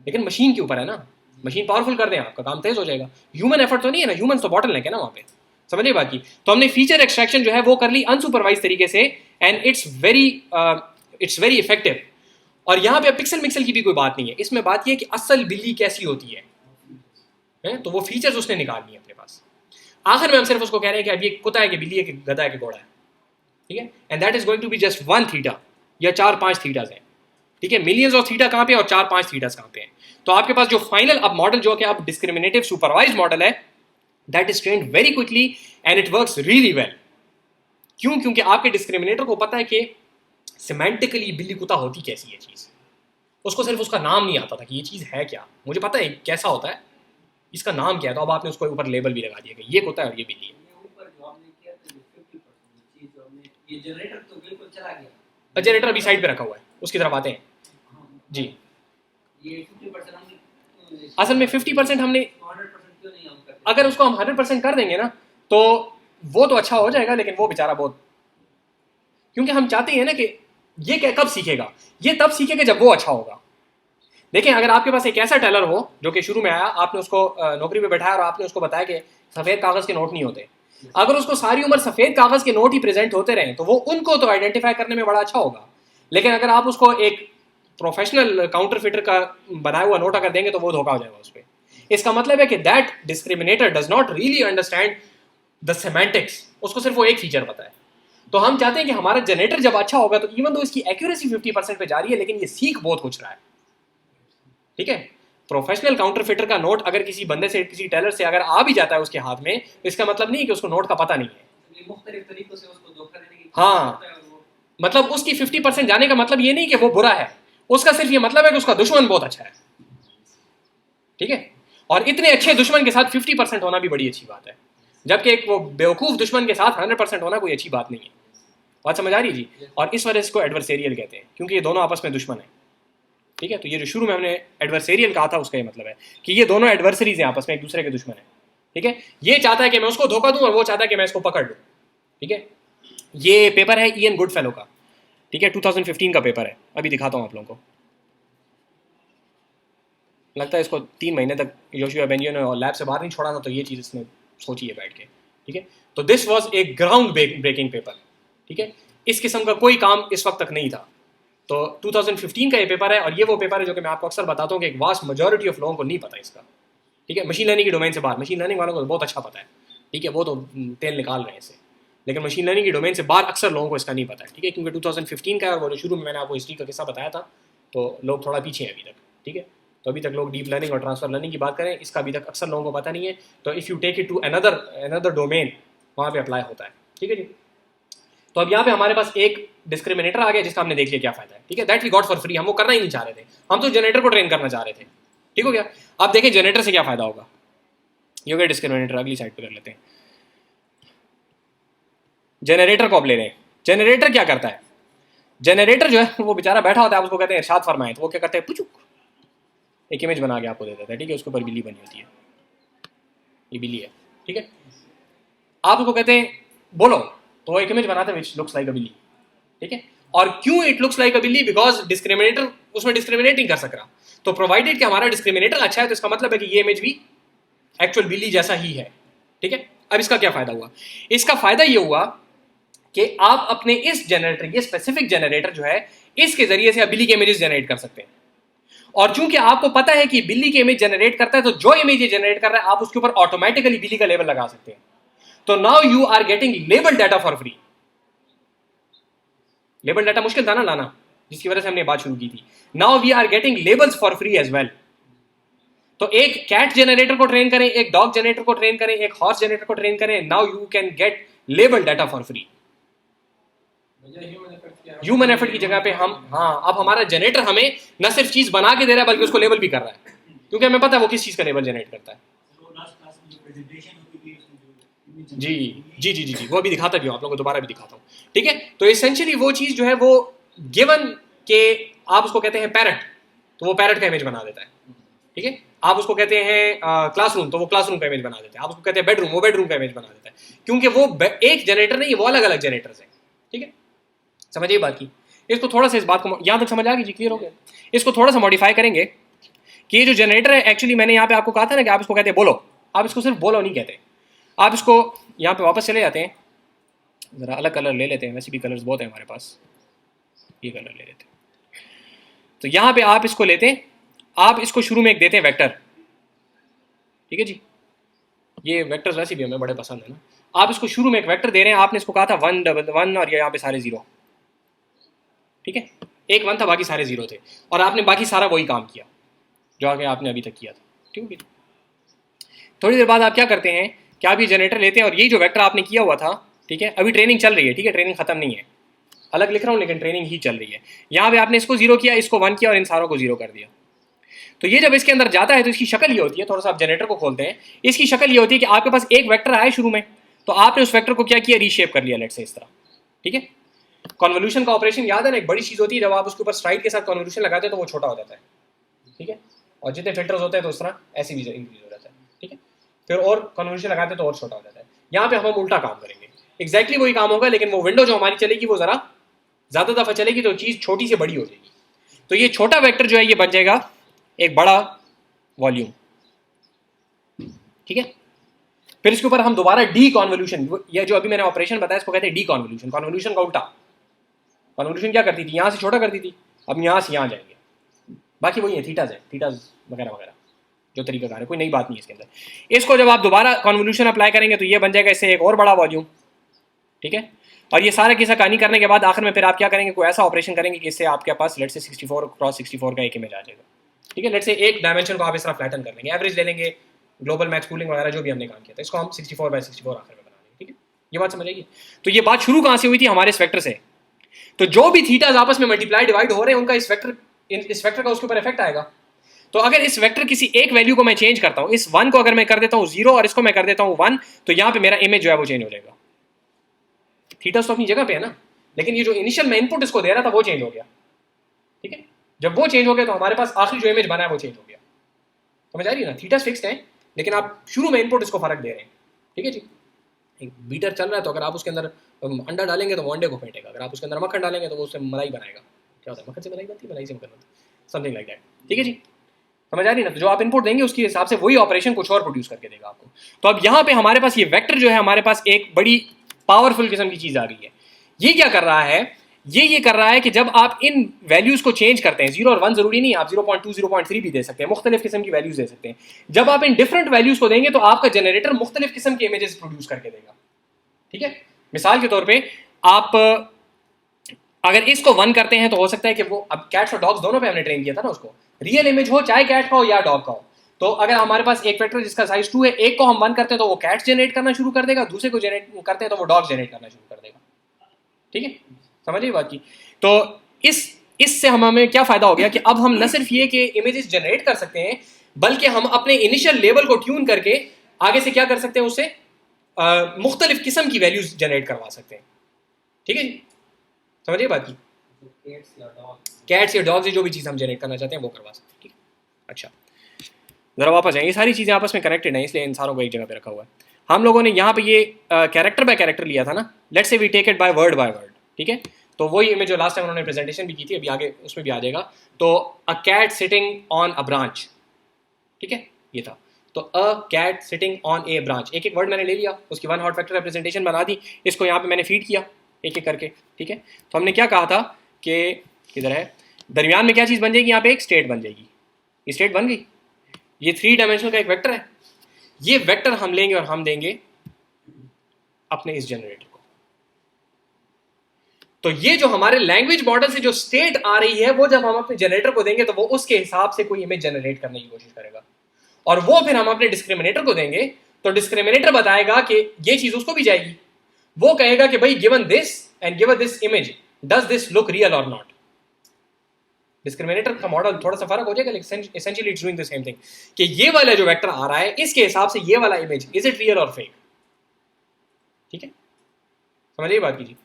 लेकिन मशीन के ऊपर है ना। मशीन पावरफुल कर दें आपका काम तेज हो जाएगा। ह्यूमन एफर्ट तो नहीं है ना, ह्यूमन तो बॉटल नेक है ना वहाँ पे, समझिए बाकी। तो हमने फीचर एक्सट्रैक्शन जो है वो कर ली अनसुपरवाइज तरीके से, एंड इट्स वेरी इफेक्टिव। और यहाँ पे पिक्सल मिक्सल की भी कोई बात नहीं है, इसमें बात ये है कि असल बिल्ली कैसी होती है, तो वो फीचर्स उसने निकाल लिए अपने पास। आखिर में हम सिर्फ उसको कह रहे हैं कि अब ये कुत्ता है कि बिल्ली है कि गधा है कि घोड़ा है, ठीक है। And that is going to be just 1 theta या 4-5 थीटास हैं, ठीक है। मिलियंस ऑफ थीटा कहाँ पे और 4-5 थीटास कहाँ पे हैं। तो आपके पास जो फाइनल अब मॉडल जो कि अब डिस्क्रिमिनेटिव सुपरवाइज मॉडल है, that is trained very quickly and it works really well. क्यों? क्योंकि आपके डिस्क्रिमिनेटर को पता है कि सिमेंटिकली बिल्ली कुत्ता होती कैसी है चीज। उसको सिर्फ उसका नाम नहीं आता था कि ये चीज है क्या, मुझे पता है कैसा होता है, इसका नाम क्या है, तो अब आपने उसको ऊपर लेबल भी लगा दिया कि ये कुत्ता है और ये बिल्ली है। जनरेटर अभी साइड पे रखा हुआ है, उसकी तरफ आते हैं जी। असल में 50% हमने, अगर उसको हम 100% कर देंगे ना तो वो तो अच्छा हो जाएगा, लेकिन वो बेचारा बहुत, क्योंकि हम चाहते हैं ना कि ये कब सीखेगा, ये तब सीखेगा जब वो अच्छा होगा। देखें अगर आपके पास एक ऐसा टेलर हो जो कि शुरू में आया, आपने उसको नौकरी पे बैठाया और आपने उसको बताया कि सफेद कागज के नोट नहीं होते, अगर उसको सारी उम्र सफेद कागज के नोट ही प्रेजेंट होते रहे तो वो उनको तो आइडेंटिफाई करने में बड़ा अच्छा होगा। लेकिन अगर आप उसको एक प्रोफेशनल काउंटर फिटर का बनाया हुआ नोट अगर देंगे तो वो धोखा हो जाएगा उस पर। इसका मतलब है कि that discriminator does not really understand the semantics, उसको सिर्फ वो एक फीचर पता है। तो हम चाहते हैं कि हमारा जनरेटर जब अच्छा होगा तो इवन तो इसकी एक्यूरेसी 50% पे जा रही है, लेकिन ये सीख बहुत कुछ रहा है, ठीक है। प्रोफेशनल काउंटर फिटर का नोट अगर किसी बंदे से, किसी टेलर से अगर आ भी जाता है उसके हाथ में, तो इसका मतलब नहीं है कि उसको नोट का पता नहीं है। मुख्तलिफ तरीकों से उसको धोखा देने की, हाँ, मतलब उसकी 50% जाने का मतलब ये नहीं कि वो बुरा है, उसका सिर्फ ये मतलब है कि उसका दुश्मन बहुत अच्छा है, ठीक है। और इतने अच्छे दुश्मन के साथ 50% होना भी बड़ी अच्छी बात है, जबकि एक वो बेवकूफ दुश्मन के साथ 100% होना कोई अच्छी बात नहीं है। बात समझ आ रही है जी। और इस वजह से इसको एडवर्सेरियल कहते हैं, क्योंकि ये दोनों आपस में दुश्मन है, ठीक है। तो ये जो शुरू में हमने एडवर्सेरियल कहा था उसका ये मतलब है कि ये दोनों एडवर्सरीज हैं, आपस में एक दूसरे के दुश्मन है, ठीक है। ये चाहता है कि मैं उसको धोखा दूं और वो चाहता है कि मैं इसको पकड़ लूं, ठीक है। ये पेपर है ईएन गुडफेलो का, ठीक है, 2015 का पेपर है। अभी दिखाता हूं आप लोगों को, लगता है इसको 3 महीने तक योशिया बेंजियो ने लैब से बाहर नहीं छोड़ा था, तो ये चीज़ इसने सोची है बैठ के, ठीक है। तो दिस वाज एक ग्राउंड ब्रेकिंग पेपर, ठीक है। इस किस्म का कोई काम इस वक्त तक नहीं था। तो 2015 का ये पेपर है, और ये वो पेपर है जो कि मैं आपको अक्सर बताता हूँ कि एक वास्ट मेजॉरिटी ऑफ लोगों को नहीं पता इसका, ठीक है। मशीन लर्निंग की डोमेन से बाहर, मशीन लर्निंग वालों को तो बहुत अच्छा पता है, ठीक है, वो तो तेल निकाल रहे हैं इससे, लेकिन मशीन लर्निंग की डोमेन से बाहर अक्सर लोगों को इसका नहीं पता है, ठीक है। क्योंकि 2015 का, और वो जो शुरू में मैंने आपको हिस्ट्री का किस्सा बताया था, तो लोग थोड़ा पीछे हैं अभी तक, ठीक है। तो अभी तक लोग डीप लर्निंग और ट्रांसफर लर्निंग की बात करें, इसका अभी तक अक्सर लोगों को पता नहीं है। तो if you take it to another domain, वहाँ पे अप्लाई होता है, ठीक है जी। तो अब यहाँ पे हमारे पास एक डिस्क्रिमिनेटर आ गया जिसका हमने देख लिया क्या फायदा है, ठीक है, that we got for free. हम वो करना ही नहीं चाह रहे थे, हम तो जनरेटर को ट्रेन करना चाह रहे थे, ठीक हो गया। अब देखें जनरेटर से क्या फायदा होगा, ये हो गया डिस्क्रिमिनेटर। अगली साइड पे कर लेते हैं, जनरेटर को अब ले रहे हैं। जनरेटर क्या करता है, जनरेटर जो है वो बेचारा बैठा होता है, आप उसको कहते हैं इरशाद फरमाएं, तो वो क्या करता है, पुचुक एक इमेज बना के आपको दे देता है, ठीक है, उसके ऊपर बिल्ली बनी होती है, ये बिल्ली है, ठीक है। आप उसको कहते हैं बोलो, तो वो एक इमेज बनाता है विच लुक्स लाइक अ बिल्ली, ठीक है। और क्यों इट लुक्स लाइक अ बिल्ली, बिकॉज डिस्क्रिमिनेटर उसमें डिस्क्रिमिनेट नहीं कर सक रहा। तो प्रोवाइडेड कि हमारा डिस्क्रिमिनेटर अच्छा है, तो इसका मतलब है कि ये इमेज भी एक्चुअल बिल्ली जैसा ही है, ठीक है। अब इसका क्या फायदा हुआ, इसका फायदा ये हुआ कि आप अपने इस जनरेटर, ये स्पेसिफिक जनरेटर जो है, इसके जरिए से आप बिल्ली के इमेजेस जनरेट कर सकते हैं। और चूंकि आपको पता है कि बिल्ली की इमेज जनरेट करता है, तो जो इमेज ये जनरेट कर रहा है आप उसके ऊपर ऑटोमेटिकली बिल्ली का लेबल लगा सकते हैं। तो now you are getting label data for free. Label data मुश्किल था ना लाना, जिसकी वजह से हमने बात शुरू की थी। Now we are getting labels for free as well. तो एक कैट जनरेटर को ट्रेन करें, एक डॉग जनरेटर को ट्रेन करें, एक हॉर्स जनरेटर को ट्रेन करें, now you can get label data for free. Human effort की जगह पे हम, हाँ, अब हमारा जनरेटर हमें न सिर्फ चीज बना के दे रहा है बल्कि उसको लेबल भी कर रहा है, क्योंकि हमें पता है वो किस चीज का लेबल जनरेट करता है। जी जी जी जी जी, वो भी दिखाता भी हूँ आप लोगों को, दोबारा भी दिखाता हूँ, ठीक है। तो एसेंशियली वो चीज जो है वो गिवन के, आप उसको कहते हैं पैरट, तो वो पैरट का इमेज बना देता है, ठीक है। आप उसको कहते हैं क्लासरूम, तो वो क्लासरूम का इमेज बना देता है। आप उसको कहते हैं बेडरूम, वो बेडरूम का इमेज बना देता है, क्योंकि वो एक जनरेटर नहीं, वो अलग अलग जनरेटर्स हैं, ठीक है। समझिए बात की, इसको थोड़ा सा, इस बात को यहाँ तक समझ आ गई जी, क्लियर हो गया। इसको थोड़ा सा मॉडिफाई करेंगे कि ये जो जनरेटर है, एक्चुअली मैंने यहाँ पे आपको कहा था ना कि आप इसको कहते हैं बोलो, आप इसको सिर्फ बोलो नहीं कहते, आप इसको यहाँ पे वापस चले जाते हैं, ज़रा अलग कलर ले लेते हैं, वैसे भी कलर्स बहुत है हमारे पास, ये कलर ले लेते हैं। तो यहाँ पे आप इसको लेते हैं, आप इसको शुरू में एक देते हैं वेक्टर, ठीक है जी, ये वेक्टर्स वैसे भी हमें बड़े पसंद है ना। आप इसको शुरू में एक वेक्टर दे रहे हैं, आपने इसको कहा था 1 1 और यहाँ पे सारे 0, ठीक है, एक 1 था बाकी सारे 0 थे, और आपने बाकी सारा वही काम किया जो आगे आपने अभी तक किया था, ठीक है। थोड़ी देर बाद आप क्या करते हैं कि आप ये जनरेटर लेते हैं और ये जो वेक्टर आपने किया हुआ था, ठीक है, अभी ट्रेनिंग चल रही है, ठीक है, ट्रेनिंग खत्म नहीं है, अलग लिख रहा हूँ लेकिन ट्रेनिंग ही चल रही है। यहाँ पे आपने इसको 0 किया, इसको 1 किया और इन सारों को 0 कर दिया। तो ये जब इसके अंदर जाता है तो इसकी शक्ल ये होती है, थोड़ा सा आप जनरेटर को खोलते हैं, इसकी शक्ल ये होती है कि आपके पास एक वेक्टर आया शुरू में, तो आपने उस वेक्टर को क्या किया, रीशेप कर लिया, लेट से इस तरह, ठीक है। कन्वोल्यूशन का ऑपरेशन याद है ना, एक बड़ी चीज होती है, जब आप उसके ऊपर स्ट्राइड के साथ कन्वोल्यूशन लगाते हैं तो वो छोटा हो जाता है, ठीक है, और जितने फिल्टर्स होते हैं तो उस तरह ऐसे भी इंक्रीज हो जाता है, ठीक है। फिर और कन्वोल्यूशन लगाते हैं तो और छोटा हो जाता है। यहाँ पे हम उल्टा काम करेंगे, एग्जैक्टली वही काम होगा, लेकिन वो विंडो जो हमारी चलेगी वो जरा ज्यादा दफा चलेगी, तो चीज छोटी से बड़ी हो जाएगी। तो ये छोटा वेक्टर जो है ये बन जाएगा एक बड़ा वॉल्यूम, ठीक है। फिर इसके ऊपर हम दोबारा डी कॉन्वोल्यूशन, ये जो अभी मैंने ऑपरेशन बताया इसको कहते हैं डी कॉन्वोल्यूशन। कॉन्वोल्यूशन का उल्टा, कॉन्वोल्यूशन क्या करती थी, यहां से छोटा करती थी, अब यहां से यहां जाएंगे, बाकी वही है, थीटाज है, थीटाज वगैरह वगैरह जो तरीका है, कोई नई बात नहीं है इसके अंदर। इसको जब आप दोबारा कॉन्वोल्यूशन अप्लाई करेंगे तो ये बन जाएगा इससे एक और बड़ा वॉल्यूम, ठीक है। और ये सारा किस्सा कहानी करने के बाद आखिर में फिर आप क्या करेंगे, कोई ऐसा ऑपरेशन करेंगे कि इससे आपके पास लेट से 64x64 का एक इमेज आ जाएगा, ठीक है। लेट से एक डायमेंशन को आप इस तरह फ्लैटन कर लेंगे, एवरेज ले लेंगे, ग्लोबल मैक्स कूलिंग वगैरह जो भी हमने काम किया था, इसको हम 64x64 आखिर में बना लेंगे, ठीक है। ये बात समझेगी। तो ये बात शुरू कहाँ से हुई थी, हमारे इस वेक्टर से। तो जो भी थीटाज आपस में मल्टीप्लाई डिवाइड हो रहे हैं उनका इस वेक्टर का उसके ऊपर इफेक्ट आएगा। तो अगर इस वेक्टर किसी एक वैल्यू को मैं चेंज करता हूं, इस 1 को अगर मैं कर देता हूं 0 और इसको मैं कर देता हूं 1, तो यहां पे मेरा इमेज जो है वो चेंज हो जाएगा। थीटास तो अपनी जगह पे है ना, लेकिन ये जो इनिशियल में इनपुट इसको दे रहा था वो चेंज हो गया, ठीक है। जब वो चेंज हो गया तो हमारे पास आखिरी जो इमेज बना है वो चेंज हो गया। समझ आ रही है ना, थीटास फिक्स्ड है लेकिन आप शुरू में इनपुट इसको फर्क दे रहे हैं, ठीक है जी। एक बीटर चल रहा है तो अगर आप उसके अंदर अंडा डालेंगे तो वो अंडे को फेंटेगा, अगर आप उसके अंदर मक्खन डालेंगे तो वो उससे मलाई बनाएगा। क्या होता है, मक्खन से मलाई बनती है, मलाई से मक्खन बनता है, समथिंग लाइक दैट, ठीक है जी। समझ आ रही है ना, तो जो आप इनपुट देंगे उसके हिसाब से वही ऑपरेशन कुछ और प्रोड्यूस करके देगा आपको। तो अब यहाँ पे हमारे पास ये वेक्टर जो है, हमारे पास एक बड़ी पावरफुल किस्म की चीज आ गई है। ये क्या कर रहा है, ये कर रहा है कि जब आप इन वैल्यूज को चेंज करते हैं, 0 और 1 जरूरी नहीं, आप 0.2 0.3 भी दे सकते हैं, मुख्तलिफ किस्म की वैल्यूज दे सकते हैं। जब आप इन डिफरेंट वैल्यूज को देंगे तो आपका जनरेटर मुख्तलिफ किस्म के इमेजेस प्रोड्यूस करके देगा, ठीक है। मिसाल के तौर पे आप अगर इसको 1 करते हैं तो हो सकता है कि वो, अब कैट्स और डॉग्स दोनों पे हमने ट्रेन किया था ना, उसको रियल इमेज हो चाहे कैट का हो या डॉग का हो। तो अगर हमारे पास एक वेक्टर जिसका साइज 2 है, एक को हम 1 करते हैं तो वो कैट जनरेट करना शुरू कर देगा, दूसरे को जनरेट करते हैं तो वो डॉग जनरेट करना शुरू कर देगा, ठीक है, समझिए बात की। तो इससे हमें क्या फायदा हो गया कि अब हम न सिर्फ ये कि इमेजेस जनरेट कर सकते हैं, बल्कि हम अपने इनिशियल लेवल को ट्यून करके आगे से क्या कर सकते हैं, उससे मुख्तलिफ किस्म की वैल्यूज जनरेट करवा सकते हैं। ठीक है जी, समझिए बात की। कैट्स या डॉग्स जो भी चीज़ हम जनरेट करना चाहते हैं वो करवा सकते हैं। ठीक है, अच्छा ज़रा वापस आए, ये सारी चीज़ें आपस में कनेक्टेड हैं, इसलिए इन सारों को एक जगह पे रखा हुआ है। हम लोगों ने यहाँ पे ये कैरेक्टर बाय कैरेक्टर लिया था ना, let's say we take it by word. ठीक है, तो वही इमेज जो लास्ट टाइम उन्होंने प्रेजेंटेशन भी की थी, अभी आगे उसमें भी आ जाएगा। तो a cat sitting on a branch, ठीक है, ये था। तो a cat sitting on a branch, एक एक वर्ड मैंने ले लिया, उसकी वन हॉट फैक्टर रिप्रेजेंटेशन बना दी, इसको यहाँ पे मैंने फीड किया एक एक करके। ठीक है, तो हमने क्या कहा था कि किधर है, दरमियान में क्या चीज़ बन जाएगी, यहाँ पे एक स्टेट बन जाएगी। ये स्टेट बन गई, ये 3 डायमेंशनल का एक वेक्टर है। ये वेक्टर हम लेंगे और हम देंगे अपने इस जनरेटर को। तो ये जो हमारे लैंग्वेज मॉडल से जो स्टेट आ रही है, वो जब हम अपने जनरेटर को देंगे तो वो उसके हिसाब से कोई इमेज जनरेट करने की कोशिश करेगा, और वो फिर हम अपने डिस्क्रिमिनेटर को देंगे तो डिस्क्रिमिनेटर बताएगा कि ये चीज उसको भी जाएगी। वो कहेगा कि भाई given this and given this image, does this look real और नॉट। डिस्क्रिमिनेटर का मॉडल थोड़ा सा फर्क हो जाएगा, लेकिन essentially it's doing the same thing कि ये वाला जो वेक्टर आ रहा है, इसके हिसाब से ये वाला इमेज इज इट रियल और फेक। ठीक है, समझिए बात कीजिए।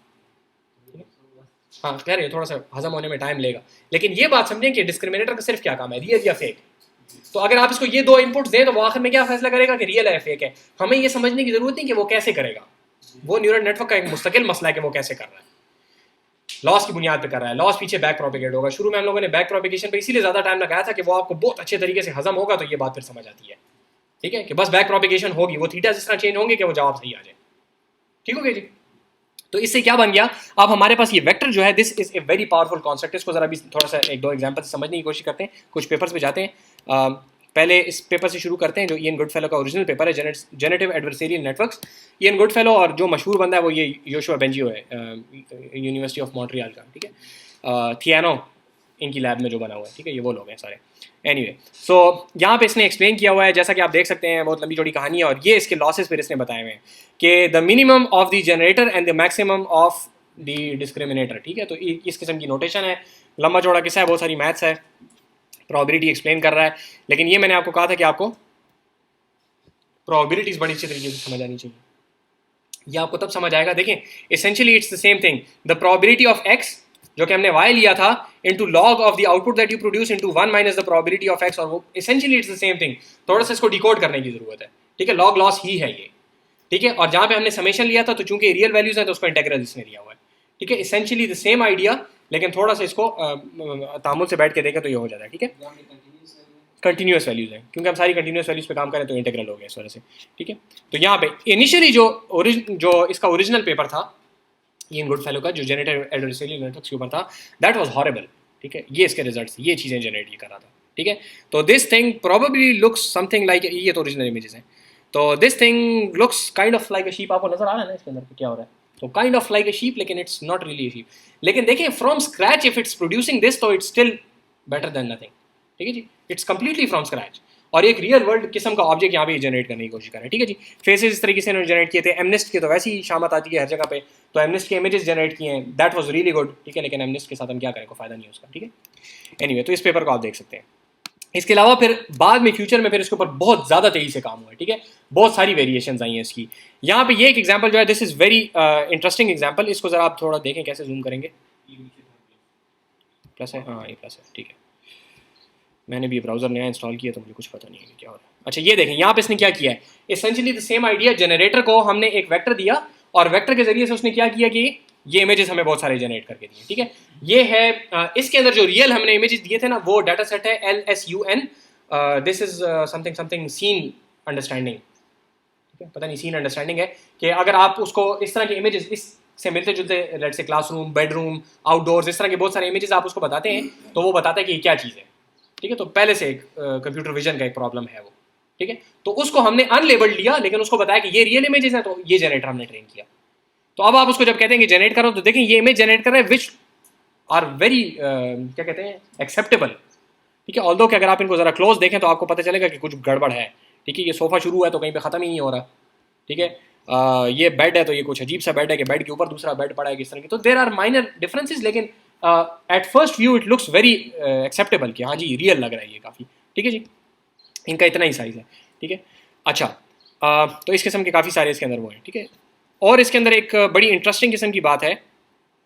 हाँ, कह रहे हैं थोड़ा सा हजम होने में टाइम लेगा, लेकिन ये बात समझें कि डिस्क्रिमिनेटर का सिर्फ क्या काम है, रियल या फेक। तो अगर आप इसको ये 2 इनपुट्स दें तो वो आखिर में क्या फैसला करेगा कि रियल है या फेक है। हमें ये समझने की जरूरत नहीं कि वो कैसे करेगा, वो न्यूरल नेटवर्क का एक मुस्तकिल मसला है कि वो कैसे कर रहा है, लॉस की बुनियाद पे कर रहा है। लॉस पीछे बैक प्रोपिगेट होगा। शुरू में हम लोगों ने बैक प्रोपिगेशन पे इसीलिए ज्यादा टाइम लगाया था कि वो आपको बहुत अच्छे तरीके से हजम होगा, तो ये बात फिर समझ आती है। ठीक है, कि बस बैक प्रोपिगेशन होगी, वो थीटा जिस तरह चेंज होंगे कि वो जवाब सही आ जाए। ठीक हो गया जी। तो इससे क्या बन गया, अब हमारे पास ये वेक्टर जो है, this is a very powerful concept. इसको जरा भी थोड़ा सा एक दो एग्जांपल से समझने की कोशिश करते हैं, कुछ पेपर्स पे जाते हैं। पहले इस पेपर से शुरू करते हैं जो ईएन गुडफेलो का ओरिजिनल पेपर है, generative adversarial networks. Ian Goodfellow और जो मशहूर बंदा है वो ये योशुआ बेंजियो है, यूनिवर्सिटी ऑफ मॉन्ट्रियल का। ठीक है, थियानो इनकी लैब में जो बना हुआ है। ठीक है, ये वो लोग हैं सारे। एनीवे, सो यहाँ पे इसने एक्सप्लेन किया हुआ है, जैसा कि आप देख सकते हैं, बहुत लंबी चौड़ी कहानी है, और ये इसके लॉसेस फिर इसने बताए हुए हैं कि the minimum of the generator and the maximum of the discriminator. ठीक है, तो इस किस्म की नोटेशन है, लंबा चौड़ा किस्सा है, बहुत सारी मैथ्स है, प्रोबेबिलिटी एक्सप्लेन कर रहा है। लेकिन ये मैंने आपको कहा था कि आपको प्रोबेबिलिटीज बड़ी अच्छी तरीके से समझ आनी चाहिए, ये आपको तब समझ आएगा। देखें, essentially it's the same thing, the probability of x जो कि हमने y लिया था into log of the output that you produce into 1 minus the probability of x, और वो essentially it's the same thing. थोड़ा सा इसको डिकोड करने की जरूरत है। ठीक है, log लॉस ही है ये। ठीक है, और जहां पे हमने समेशन लिया था तो चूंकि रियल वैल्यूज है तो उसको इंटीग्रल इसने लिया हुआ है। ठीक है, एसेंशियली द सेम आइडिया, लेकिन थोड़ा सा इसको तामुल से बैठ के देखें तो ये हो जाता है। ठीक है, कंटिन्यूस वैल्यूज हैं, क्योंकि हम सारी कंटिन्यूस वैल्यूज पे काम करें तो इंटीग्रल हो गया इस वजह से। ठीक है, तो यहाँ पे इनिशियली जो इसका ओरिजिनल पेपर था ईएन गुडफेलो का, जो जेनेरेटिव एडवर्सेरियल नेटवर्क्स के ऊपर था, दैट वाज हॉरिबल। ठीक है, ये इसके रिजल्ट्स, ये चीज़ें जनरेट ये कर रहा था। ठीक है, तो this thing probably looks something like, ये तो ओरिजिनल इमेजेस हैं, तो this thing looks kind of like a sheep. आपको नजर आ रहा है ना इसके अंदर क्या हो रहा है, तो kind of like a sheep, लेकिन it's not really a sheep. लेकिन देखें, from scratch if it's producing this, तो it's still better than nothing. ठीक है जी, इट्स कंप्लीटली फ्रॉम स्क्रैच, और एक रियल वर्ल्ड किस्म का ऑब्जेक्ट यहाँ पे जनरेट करने की कोशिश कर रहे हैं। ठीक है जी, फेसेस इस तरीके से इन्होंने जनरेट किए थे। एमनेस्ट के तो वैसे ही शामत आती है हर जगह पे, तो एमनेस्ट के इमेजेस जनरेट किए हैं, दैट वाज रियली गुड। ठीक है, लेकिन एमनेस्ट के साथ हम क्या करें, कोई फायदा नहीं है उसका। ठीक है, एनीवे, तो इस पेपर को आप देख सकते हैं। इसके अलावा फिर बाद में फ्यूचर में फिर इसके ऊपर बहुत ज़्यादा तेज़ी से काम हुआ है। ठीक है, बहुत सारी वेरिएशंस आई हैं इसकी। यहाँ पे ये एक एग्जांपल जो है, this is very interesting example. इसको ज़रा आप थोड़ा देखें कैसे जूम करेंगे। प्लस है, हाँ ये प्लस है। ठीक है, मैंने भी ब्राउजर नया इंस्टॉल किया तो मुझे कुछ पता नहीं है कि क्या हो रहा है। अच्छा, ये देखें, यहाँ पे इसने क्या किया है, essentially the same idea. Generator को हमने एक वेक्टर दिया, और वेक्टर के जरिए से उसने क्या किया कि ये इमेजेस हमें बहुत सारे जनरेट करके दिए। ठीक है, ये है इसके अंदर जो रियल हमने इमेजेस दिए थे ना, वो डाटा सेट है LSUN। This is something something scene understanding. ठीक है, पता नहीं सीन अंडरस्टैंडिंग है कि अगर आप उसको इस तरह के इमेजेस इससे मिलते जुलते, let's say classroom, bedroom, outdoors, इस तरह के बहुत सारे इमेजेस आप उसको बताते हैं तो वो बताता है कि ये क्या चीज़ है। ठीक है, तो पहले से एक कंप्यूटर विजन का एक प्रॉब्लम है वो। ठीक है, तो उसको हमने अनलेबल्ड लिया, लेकिन उसको बताया कि ये रियल इमेजेस हैं, तो ये जनरेटर हमने ट्रेन किया। तो अब आप उसको जब कहते हैं कि जनरेट करो, तो देखें ये इमेज जनरेट कर रहे हैं विच आर वेरी क्या कहते हैं, एक्सेप्टेबल। ठीक है, ऑल्दो कि अगर आप इनको जरा क्लोज देखें तो आपको पता चलेगा कि कुछ गड़बड़ है। ठीक है, ये सोफा शुरू है तो कहीं पे ख़त्म ही नहीं हो रहा। ठीक है, ये बेड है तो ये कुछ अजीब सा बेड है कि बेड के ऊपर दूसरा बेड पड़ा है किस तरह की, तो देर आर माइनर डिफरेंसेस, लेकिन at first view it looks very acceptable कि हाँ जी रियल लग रहा है ये काफ़ी, ठीक है जी। इनका इतना ही साइज़ है, ठीक है। अच्छा, तो इस किस्म के काफ़ी सारे इसके अंदर वो हैं, ठीक है। और इसके अंदर एक बड़ी इंटरेस्टिंग किस्म की बात है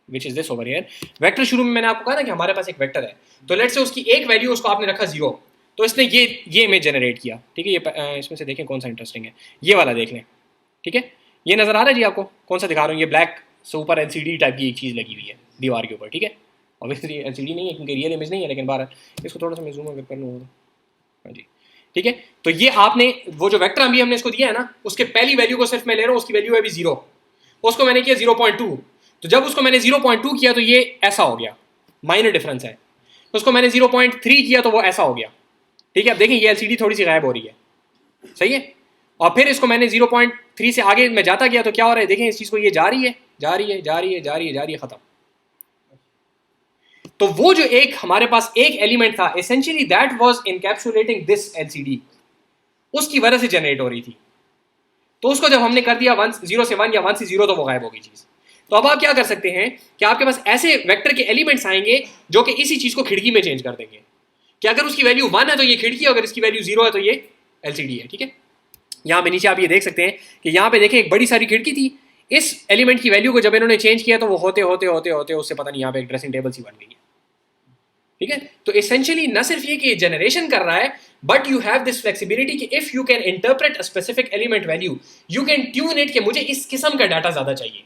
which is this over here. Vector शुरू में मैंने आपको कहा ना कि हमारे पास एक वेक्टर है, तो लेट्स से उसकी एक वैल्यू उसको आपने रखा 0, तो इसने ये इमेज जनरेट किया, ठीक है। ये इसमें से देखें कौन सा इंटरेस्टिंग है, ये वाला देख लें, ठीक है। ये नज़र आ रहा है जी आपको, कौन सा दिखा रहा हूँ, ये ब्लैक से ऊपर LCD टाइप की एक चीज़ लगी हुई है दीवार के ऊपर, ठीक है। ऑब्वियसली LCD नहीं है क्योंकि रियल इमेज नहीं है, लेकिन बाहर इसको थोड़ा सा मैं जूम अगर कर लूँ, हाँ जी, ठीक है। तो ये आपने वो जो वेक्टर अभी हमने इसको दिया है ना, उसके पहली वैल्यू को सिर्फ मैं ले रहा हूँ, उसकी वैल्यू है अभी 0, उसको मैंने किया 0.2, तो जब उसको मैंने 0.2 किया तो ये ऐसा हो गया, माइनर डिफरेंस है। उसको मैंने 0.3 किया तो वो ऐसा हो गया, ठीक है। अब देखें ये LCD थोड़ी सी गायब हो रही है, सही है। और फिर इसको मैंने 0.3 से आगे मैं जाता गया तो क्या हो रहा है, देखें इस चीज़ को, ये जा रही है जा रही है जा रही है जा रही है जा रही है, ख़त्म। तो वो जो एक हमारे पास एक एलिमेंट था, essentially that was इनकैप्सुलेटिंग this LCD, उसकी वजह से जनरेट हो रही थी। तो उसको जब हमने कर दिया 0 से 1 या 1 से 0 तो वो गायब हो गई चीज़। तो अब आप क्या कर सकते हैं कि आपके पास ऐसे वेक्टर के एलिमेंट्स आएंगे जो कि इसी चीज़ को खिड़की में चेंज कर देंगे, कि अगर उसकी वैल्यू 1 है तो ये खिड़की, अगर इसकी वैल्यू 0 है तो ये LCD है, ठीक है। यहाँ पे नीचे आप ये देख सकते हैं कि यहाँ पे देखें एक बड़ी सारी खिड़की थी, इस एलिमेंट की वैल्यू को जब इन्होंने चेंज किया तो वो होते होते होते होते उससे पता नहीं यहाँ पे एक ड्रेसिंग टेबल सी बन गई है, ठीक है। तो एसेंशियली न सिर्फ ये कि जनरेशन कर रहा है, but you have this flexibility कि if you can interpret a specific element value, you can tune it कि मुझे इस किस्म का डाटा ज्यादा चाहिए,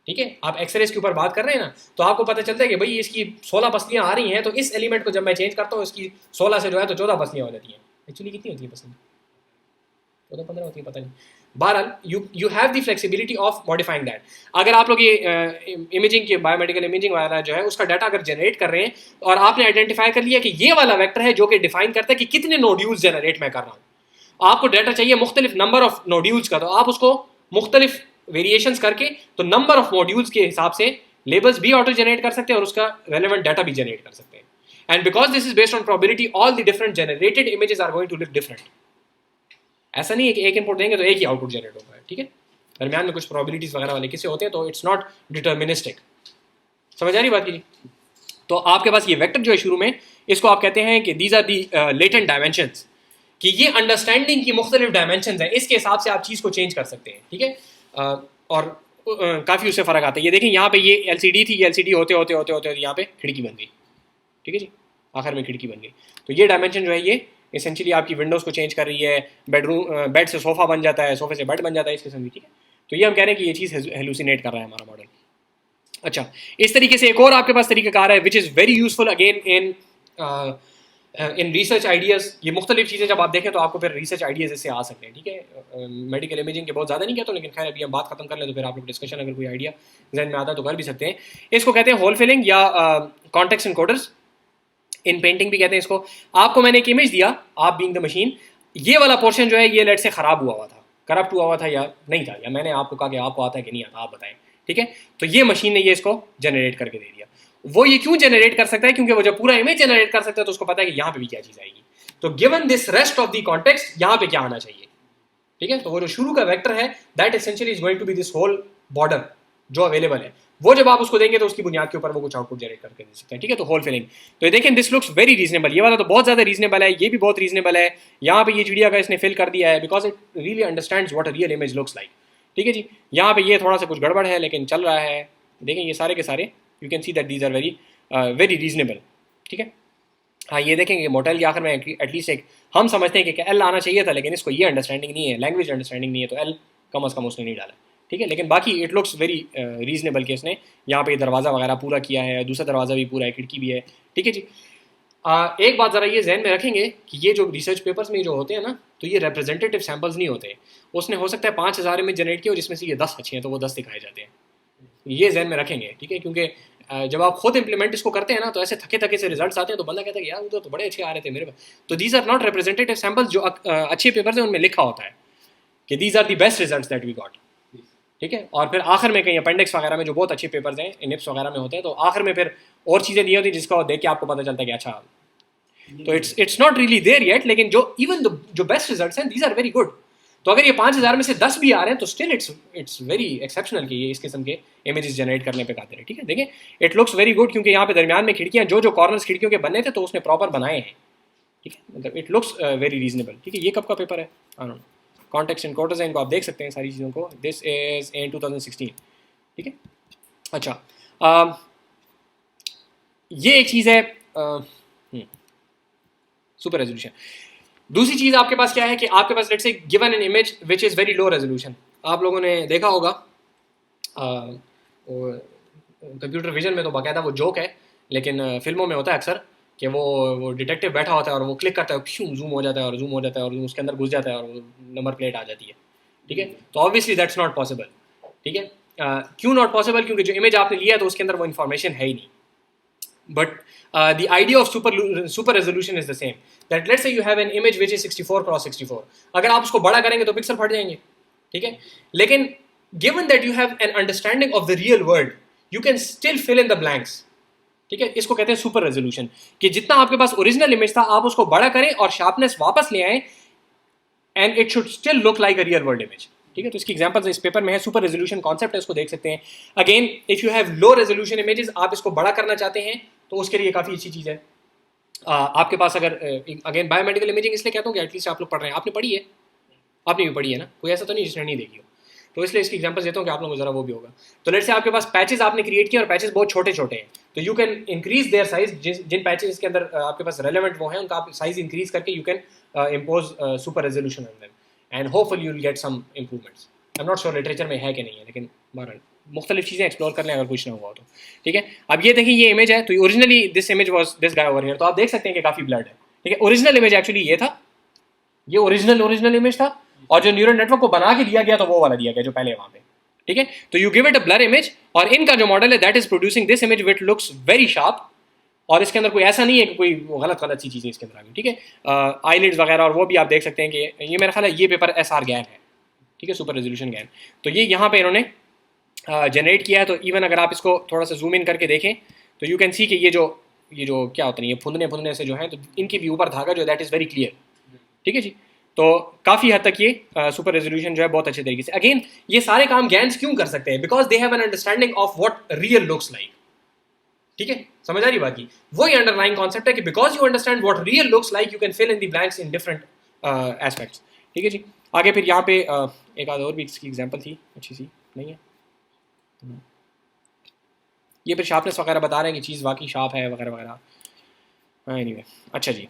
ठीक है। आप एक्सरेज के ऊपर बात कर रहे हैं ना, तो आपको पता चलता है कि भाई इसकी 16 पसलियां आ रही हैं, तो इस एलिमेंट को जब मैं चेंज करता हूँ इसकी 16 से जो है तो 14 पसलियां हो जाती हैं। एक्चुअली कितनी होती है पसली, 14-15 होती है, पता नहीं। बहरहाल you have the flexibility of modifying that. अगर आप लोग ये इमेजिंग की बायोमेडिकल इमेजिंग वाला जो है उसका डाटा अगर जनरेट कर रहे हैं और आपने आइडेंटिफाई कर लिया कि ये वाला वेक्टर है जो कि डिफाइन करता है कि कितने नोड्यूल्स जनरेट मैं कर रहा हूँ, आपको डाटा चाहिए मुख्तलिफ नंबर ऑफ नोड्यूल्स का, तो आप उसको मुख्तलिफ वेरिएशंस करके तो नंबर ऑफ मॉड्यूल्स के हिसाब से लेबल्स भी ऑटो जनरेट कर सकते हैं और उसका रेलेवेंट डाटा भी जनरेट कर सकते हैं। And because this is based on probability, all the different generated images are going to look different. ऐसा नहीं है कि एक इनपुट देंगे तो एक ही आउटपुट जनरेट होगा, ठीक है। दरमियान में कुछ प्रोबेबिलिटीज वगैरह वाले किसे होते हैं, तो इट्स नॉट डिटर्मिनिस्टिक। समझ आ रही बात की? तो आपके पास ये वेक्टर जो है शुरू में, इसको आप कहते हैं कि these are the latent dimensions, कि ये अंडरस्टैंडिंग की मुख्तलिफ डायमेंशंस हैं, इसके हिसाब से आप चीज़ को चेंज कर सकते हैं, ठीक है। और काफ़ी उससे फ़र्क आता है। ये देखें यहाँ पे ये LCD थी, ये LCD होते होते होते होते यहाँ पे खिड़की बन गई, ठीक है जी, आखिर में खिड़की बन गई। तो ये डायमेंशन जो है ये एसेंशियली आपकी विंडोज़ को चेंज कर रही है, बेड से सोफ़ा बन जाता है, सोफे से बेड बन जाता है, इस किस्म की, ठीक है। तो ये हम कह रहे हैं कि ये चीज़ हेलुसिनेट कर रहा है हमारा मॉडल। अच्छा, इस तरीके से एक और आपके पास तरीक़ाकार है which is very useful again in research ideas. ये मुख्तलिफ चीज़ें जब आप देखें तो आपको फिर रिसर्च आइडियाज़ इससे आ सकते हैं, ठीक है। मेडिकल इमेजिंग के बहुत ज़्यादा नहीं कहता, लेकिन खैर अभी हम बात खत्म कर लें तो फिर आप लोग डिस्कशन अगर कोई आइडिया जहन में आता है तो कर भी सकते हैं। इसको कहते हैं होल फिलिंग या कॉन्टेक्स्ट एनकोडर्स, इन पेंटिंग भी कहते हैं इसको। आपको मैंने एक इमेज दिया, आप बीइंग द मशीन, ये वाला पोर्शन जो है ये लेट से ख़राब हुआ था, करप्ट हुआ था या नहीं था, या मैंने आपको कहा कि आपको आता है कि नहीं आता, आप बताएं, ठीक है। तो ये मशीन ने ये इसको जनरेट करके दे दिया। वो ये क्यों जनरेट कर सकता है, क्योंकि वो जब पूरा इमेज जनरेट कर सकता है तो उसको पता है कि यहाँ पे भी क्या चीज़ आएगी, तो given this rest of the context यहाँ पे क्या आना चाहिए, ठीक है। तो वो जो शुरू का वेक्टर है that essentially is going to be this whole border जो अवेलेबल है, वो जब आप उसको देंगे तो उसकी बुनियाद के ऊपर वो कुछ आउटपुट जनरेट करके दे सकते हैं, ठीक है। तो होल फिलिंग, तो ये देखें दिस लुक्स वेरी रीजनेबल, ये वाला तो बहुत ज़्यादा रीजनेबल है, ये भी बहुत रीजनेबल है। यहाँ पे ये चिड़िया का इसने फिल कर दिया है because it really understands what a real image looks like, ठीक है जी। यहाँ पे ये थोड़ा सा कुछ गड़बड़ है लेकिन चल रहा है। देखें ये सारे के सारे you can see that these are very reasonable, ठीक है। हाँ ये देखेंगे मोटेल के आखिर में एटलीस्ट एक हम समझते हैं कि एल आना चाहिए था, लेकिन इसको ये अंडरस्टैंडिंग नहीं है, लैंग्वेज अंडरस्टैंडिंग नहीं है, तो एल कम अज़ कम उसने नहीं डाला, ठीक है। लेकिन बाकी इट लुक्स वेरी रीजनेबल कि इसने यहाँ पे दरवाज़ा वगैरह पूरा किया है, दूसरा दरवाज़ा भी पूरा है, खिड़की भी है, ठीक है जी। एक बात ज़रा ये जहन में रखेंगे कि ये जो रिसर्च पेपर्स में जो होते हैं ना, तो ये रिप्रेजेंटेटिव सैम्पल्स नहीं होते। उसने हो सकता है 5000 में जनरेट किया और जिसमें से ये 10 अच्छे हैं तो वो 10 दिखाए जाते हैं, ये जहन में रखेंगे, ठीक है। क्योंकि जब आप खुद इंप्लीमेंट इसको करते हैं ना तो ऐसे थके थके से रिजल्ट्स आते हैं तो बंदा कहता है यार वो तो बड़े अच्छे आ रहे थे मेरे पास। तो these are not representative samples, जो अच्छे पेपर्स हैं उनमें लिखा होता है कि these are the best results that we got, ठीक है। और फिर आखिर में कहीं अपेंडिक्स वगैरह में जो बहुत अच्छे पेपर्स हैं निप्स वगैरह में होते हैं, तो आखिर में फिर और चीज़ें दी होती हैं जिसको देख के आपको पता चलता है कि अच्छा, तो it's not really there yet, लेकिन जो इवन जो बेस्ट रिजल्ट्स हैं दीज आर वेरी गुड। तो अगर ये 5000 में से 10 भी आ रहे हैं तो स्टिल इट्स वेरी एक्सेप्शनल कि ये इस किस्म के इमेजेस जनरेट करने पे कादिर है, ठीक है। देखें इट लुक्स वेरी गुड, क्योंकि यहाँ पे दरमियान में खिड़कियाँ जो कॉर्नर्स खिड़कियों के बनने थे तो उसने प्रॉपर बनाए हैं, ठीक है, मतलब इट लुक्स वेरी रीजनेबल, ठीक है। ये कब का पेपर है, कॉन्टेक्स्ट एनकोडर्स हैं, इनको आप देख सकते हैं सारी चीज़ों को, दिस इज इन 2016, ठीक है। अच्छा ये एक चीज़ है सुपर रेजोल्यूशन। दूसरी चीज़ आपके पास क्या है कि आपके पास let's say given an image which is very low resolution, आप लोगों ने देखा होगा कंप्यूटर विजन में तो बाकायदा वो जोक है, लेकिन फिल्मों में होता है अक्सर कि वो डिटेक्टिव बैठा होता है और वो क्लिक करता है, क्यों जूम हो जाता है और जूम हो जाता है और उसके अंदर घुस जाता है और वो नंबर प्लेट आ जाती है, ठीक है। तो ऑब्वियसली दैट्स नॉट पॉसिबल, ठीक है। क्यों नॉट पॉसिबल, क्योंकि जो इमेज आपने लिया तो उसके अंदर वो इन्फॉर्मेशन है ही नहीं। But the idea of super resolution is the same. That let's say you have an image which is 64x64. अगर आप उसको बड़ा करेंगे तो पिक्सल फट जाएंगे, ठीक है। लेकिन given that you have an understanding of the real world, you can still fill in the blanks, ठीक है। इसको कहते हैं सुपर रेजोल्यूशन, कि जितना आपके पास ओरिजिनल इमेज था आप उसको बड़ा करें और शार्पनेस वापस ले आए and it should still look like a real world image, ठीक है। तो इसकी एग्जांपल्स इस पेपर में है, सुपर रेजोल्यूशन कॉन्सेप्ट है, इसको देख सकते हैं। Again if you have low resolution images, आप इसको बड़ा करना चाहते हैं तो उसके लिए काफ़ी अच्छी चीज़ है। आपके पास अगर अगेन बायोमेडिकल इमेजिंग इसलिए कहता हूँ कि एटलीस्ट आप लोग पढ़ रहे हैं, आपने पढ़ी है, आपने भी पढ़ी है ना, कोई ऐसा तो नहीं जिसने नहीं देखी हो, तो इसलिए इसकी एग्जांपल देता हूँ कि आप लोगों को जरा वो भी होगा। तो लेट्स से आपके पास पैचेस आपने क्रिएट किए और पैचेस बहुत छोटे छोटे हैं, तो you can increase their size, जिन पैचेस के अंदर आपके पास रेलेवेंट वो हैं उनका आप साइज इंक्रीज करके you can impose super resolution on them and hopefully you will get some improvements. I am not sure literature में है कि नहीं है, लेकिन बहरहाल मुख्तलिफ चीज़ें एक्सप्लोर कर लें अगर कुछ ना हुआ तो, ठीक है। अब ये देखिए ये इमेज है, तो originally this image was this guy over here, तो आप देख सकते हैं कि काफ़ी ब्लड है, ठीक है। ओरिजिनल इमेज एक्चुअली ये था, ये ओरिजिनल इमेज था, और जो न्यूरल नेटवर्क को बना के दिया गया तो वो वाला दिया गया जो पहले वहाँ पे, ठीक है। तो you give it a blur image, और इनका जो मॉडल है that is producing this image which looks very sharp, और इसके अंदर कोई ऐसा नहीं है कि कोई गलत सी चीज़ें इसके अंदर आ गई, ठीक है। आईलिड्स वगैरह और वो भी आप देख सकते हैं कि ये मेरा ख्याल है ये पेपर SR गैन है, ठीक है, सुपर रेजोल्यूशन गैन। तो ये यहाँ पे इन्होंने जनरेट किया है। तो इवन अगर आप इसको थोड़ा सा जूम इन करके देखें तो यू कैन सी कि ये जो क्या होता है, ये फुंदने से जो है, तो इनके भी ऊपर धागा जो दैट इज़ वेरी क्लियर, ठीक है जी। तो काफ़ी हद तक ये सुपर रेजोल्यूशन जो है बहुत अच्छे तरीके से, अगेन ये सारे काम गैन्स क्यों कर सकते हैं, because they have an understanding of what real looks like, ठीक है, समझ आ रही बात की। वही अंडरलाइंग कॉन्सेप्ट है कि because you understand what real looks like you can fill in the blanks in different aspects, ठीक है जी। आगे फिर यहाँ पे एक आध और भी इसकी एग्जांपल थी अच्छी सी, नहीं है ये फिर शार्पनेस वगैरह बता रहे हैं कि चीज़ वाकई शार्प है वगैरह वगैरह। एनीवे अच्छा जी,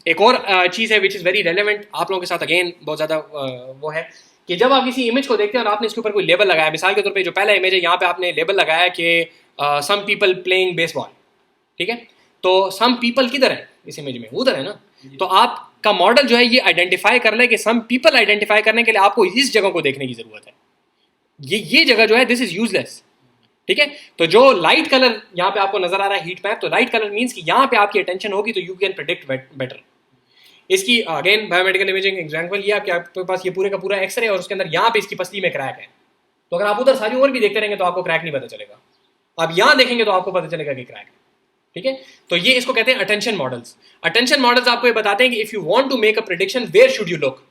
एक और चीज़ है विच इज़ वेरी रेलेवेंट आप लोगों के साथ, अगेन बहुत ज़्यादा वो है कि जब आप किसी इमेज को देखते हैं और आपने इसके ऊपर कोई लेबल लगाया, मिसाल के तौर पे जो पहला इमेज है यहाँ पे आपने लेबल लगाया कि सम पीपल प्लेइंग बेसबॉल, ठीक है। तो सम पीपल किधर है इस इमेज में, उधर है ना। तो आपका मॉडल जो है ये आइडेंटिफाई कर ले कि सम पीपल आइडेंटिफाई करने के लिए आपको इस जगह को देखने की जरूरत है, ये जगह जो है दिस इज यूजलेस, ठीक है। तो जो लाइट कलर यहाँ पे आपको नजर आ रहा है हीट मैप, तो लाइट कलर मींस कि यहाँ पे आपकी अटेंशन होगी तो यू कैन प्रेडिक्ट बेटर। इसकी अगेन बायोमेडिकल इमेजिंग एग्जांपल ये आपके पास ये पूरे का पूरा एक्सरे और उसके अंदर यहाँ पे इसकी पसली में क्रैक है, तो अगर आप उधर सारी ओवर भी देखते रहेंगे तो आपको क्रैक नहीं पता चलेगा, आप यहाँ देखेंगे तो आपको पता चलेगा कि क्रैक है, ठीक है। तो ये इसको कहते हैं अटेंशन मॉडल्स। अटेंशन मॉडल्स आपको ये बताते हैं कि if you want to make a prediction where should you look,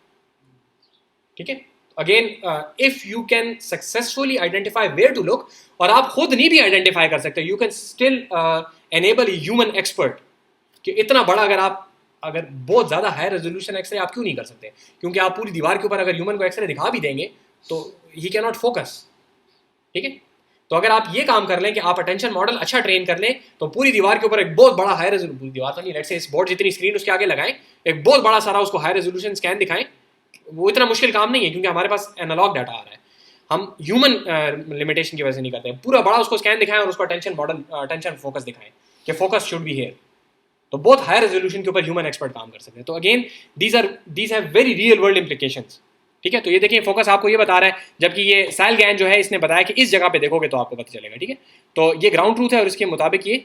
ठीक है। Again if you can successfully identify where to look, और आप खुद नहीं भी आइडेंटिफाई कर सकते, you can still enable human expert कि इतना बड़ा अगर बहुत ज़्यादा हाई रेजोल्यूशन एक्सरे आप क्यों नहीं कर सकते, क्योंकि आप पूरी दीवार के ऊपर अगर ह्यूमन को एक्सरे दिखा भी देंगे तो ही कैन नॉट फोकस, ठीक है। तो अगर आप ये काम कर लें कि आप अटेंशन मॉडल अच्छा ट्रेन कर लें तो पूरी दीवार के ऊपर एक बहुत बड़ा हाई रेजोल्यूशन, पूरी दीवार तो नहीं, लेट्स से इस बोर्ड जितनी स्क्रीन उसके आगे लगाएं, एक बहुत बड़ा सारा उसको हाई रेजोल्यूशन स्कैन दिखाएं, वो इतना मुश्किल काम नहीं है क्योंकि हमारे पास एनालॉग डाटा आ रहा है, हम ह्यूमन लिमिटेशन की वजह से नहीं करते हैं। पूरा बड़ा उसको स्कैन दिखाएं और उसको अटेंशन मॉडल अटेंशन फोकस दिखाएं कि फोकस शुड बी हियर, तो बहुत हाई रेजोल्यूशन के ऊपर ह्यूमन एक्सपर्ट काम कर सकते हैं। तो again these have very real world implications, ठीक है। तो ये देखिए फोकस आपको ये बता रहा है, जबकि ये साइल गैन जो है इसने बताया कि इस जगह पे देखोगे तो आपको पता चलेगा, ठीक है। तो ये ग्राउंड ट्रूथ है और इसके मुताबिक ये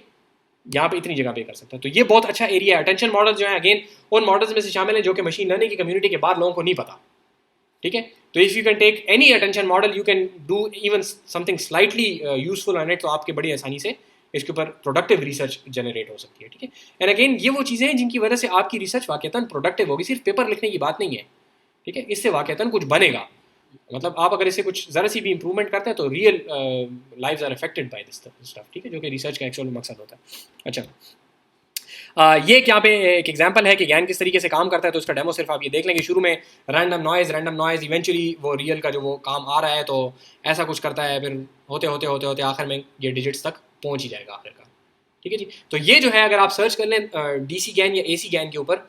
यहाँ पे इतनी जगह पे कर सकता है। तो ये बहुत अच्छा एरिया है। अटेंशन मॉडल जो है अगेन उन मॉडल्स में से शामिल है जो कि मशीन लर्निंग की कम्युनिटी के बाद लोगों को नहीं पता, ठीक है। तो if you can take any attention model you can do even something slightly useful on it, तो आपके बड़ी आसानी से इसके ऊपर प्रोडक्टिव रिसर्च जनरेट हो सकती है, ठीक है। एंड अगेन ये वो चीज़ें हैं जिनकी वजह से आपकी रिसर्च वाकईतन प्रोडक्टिव होगी, सिर्फ पेपर लिखने की बात नहीं है, ठीक है, इससे वाकईतन कुछ बनेगा। मतलब आप अगर इससे कुछ ज़रा सी भी इंप्रूवमेंट करते हैं तो real lives are affected by this stuff, ठीक है, जो कि रिसर्च का एक्चुअल मकसद होता है। अच्छा, ये यहाँ पे एक एग्जांपल है कि ज्ञान किस तरीके से काम करता है, तो उसका डेमो सिर्फ आप ये देख लेंगे। शुरू में रैंडम नॉइज, इवेंचुअली वो रियल का जो वो काम आ रहा है तो ऐसा कुछ करता है, फिर होते होते होते होते आखिर में ये डिजिट्स तक पहुँच ही जाएगा आखिर का, ठीक है जी। तो ये जो है अगर आप सर्च कर लें डीसी ज्ञान या एसी ज्ञान के ऊपर,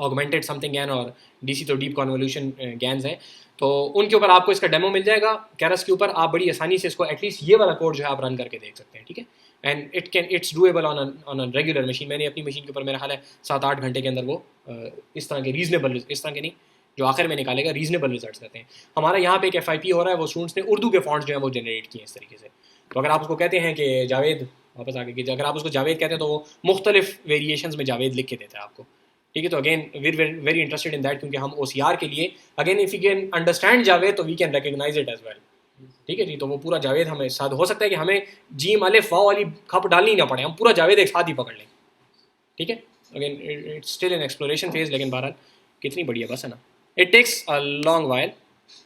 ऑगमेंटेड समथिंग ज्ञान और डीसी तो डीप कॉन्वोल्यूशन ज्ञान है, तो उनके ऊपर आपको इसका डेमो मिल जाएगा। कैरस के ऊपर आप बड़ी आसानी से इसको एटलीस्ट ये वाला कोड जो है आप रन करके देख सकते हैं, ठीक है। And it's doable on a regular machine. मैंने अपनी मशीन के ऊपर मेरा ख्याल है 7-8 घंटे के अंदर वो इस तरह के रीजनेबल, इस तरह के नहीं जो आखिर में निकालेगा, रीजनेबल रिजल्ट्स देते हैं। हमारा यहाँ पे एक FIP हो रहा है, वो स्टूडेंट्स ने उर्दू के फॉन्ट्स जो है वो जनरेट किए इस तरीके से। तो अगर आप उसको कहते हैं कि जावेद, वापस आके कि अगर आप उसको जावेद कहते हैं तो वो मुख्तलिफ वेरिएशंस में जावेद लिख के देता है आपको, ठीक है। तो again we're very interested in that, क्योंकि हम OCR के लिए again if you can understand जावेद तो we can recognise it as well, ठीक है जी। तो वो पूरा जावेद हमें साथ हो सकता है कि हमें जीम अलिफ वाव वाली खप डालनी ना पड़े, हम पूरा जावेद एक साथ ही पकड़ लें, ठीक है। Again it's still in exploration phase, लेकिन बहरहाल कितनी बढ़िया बस है ना, it takes a long while,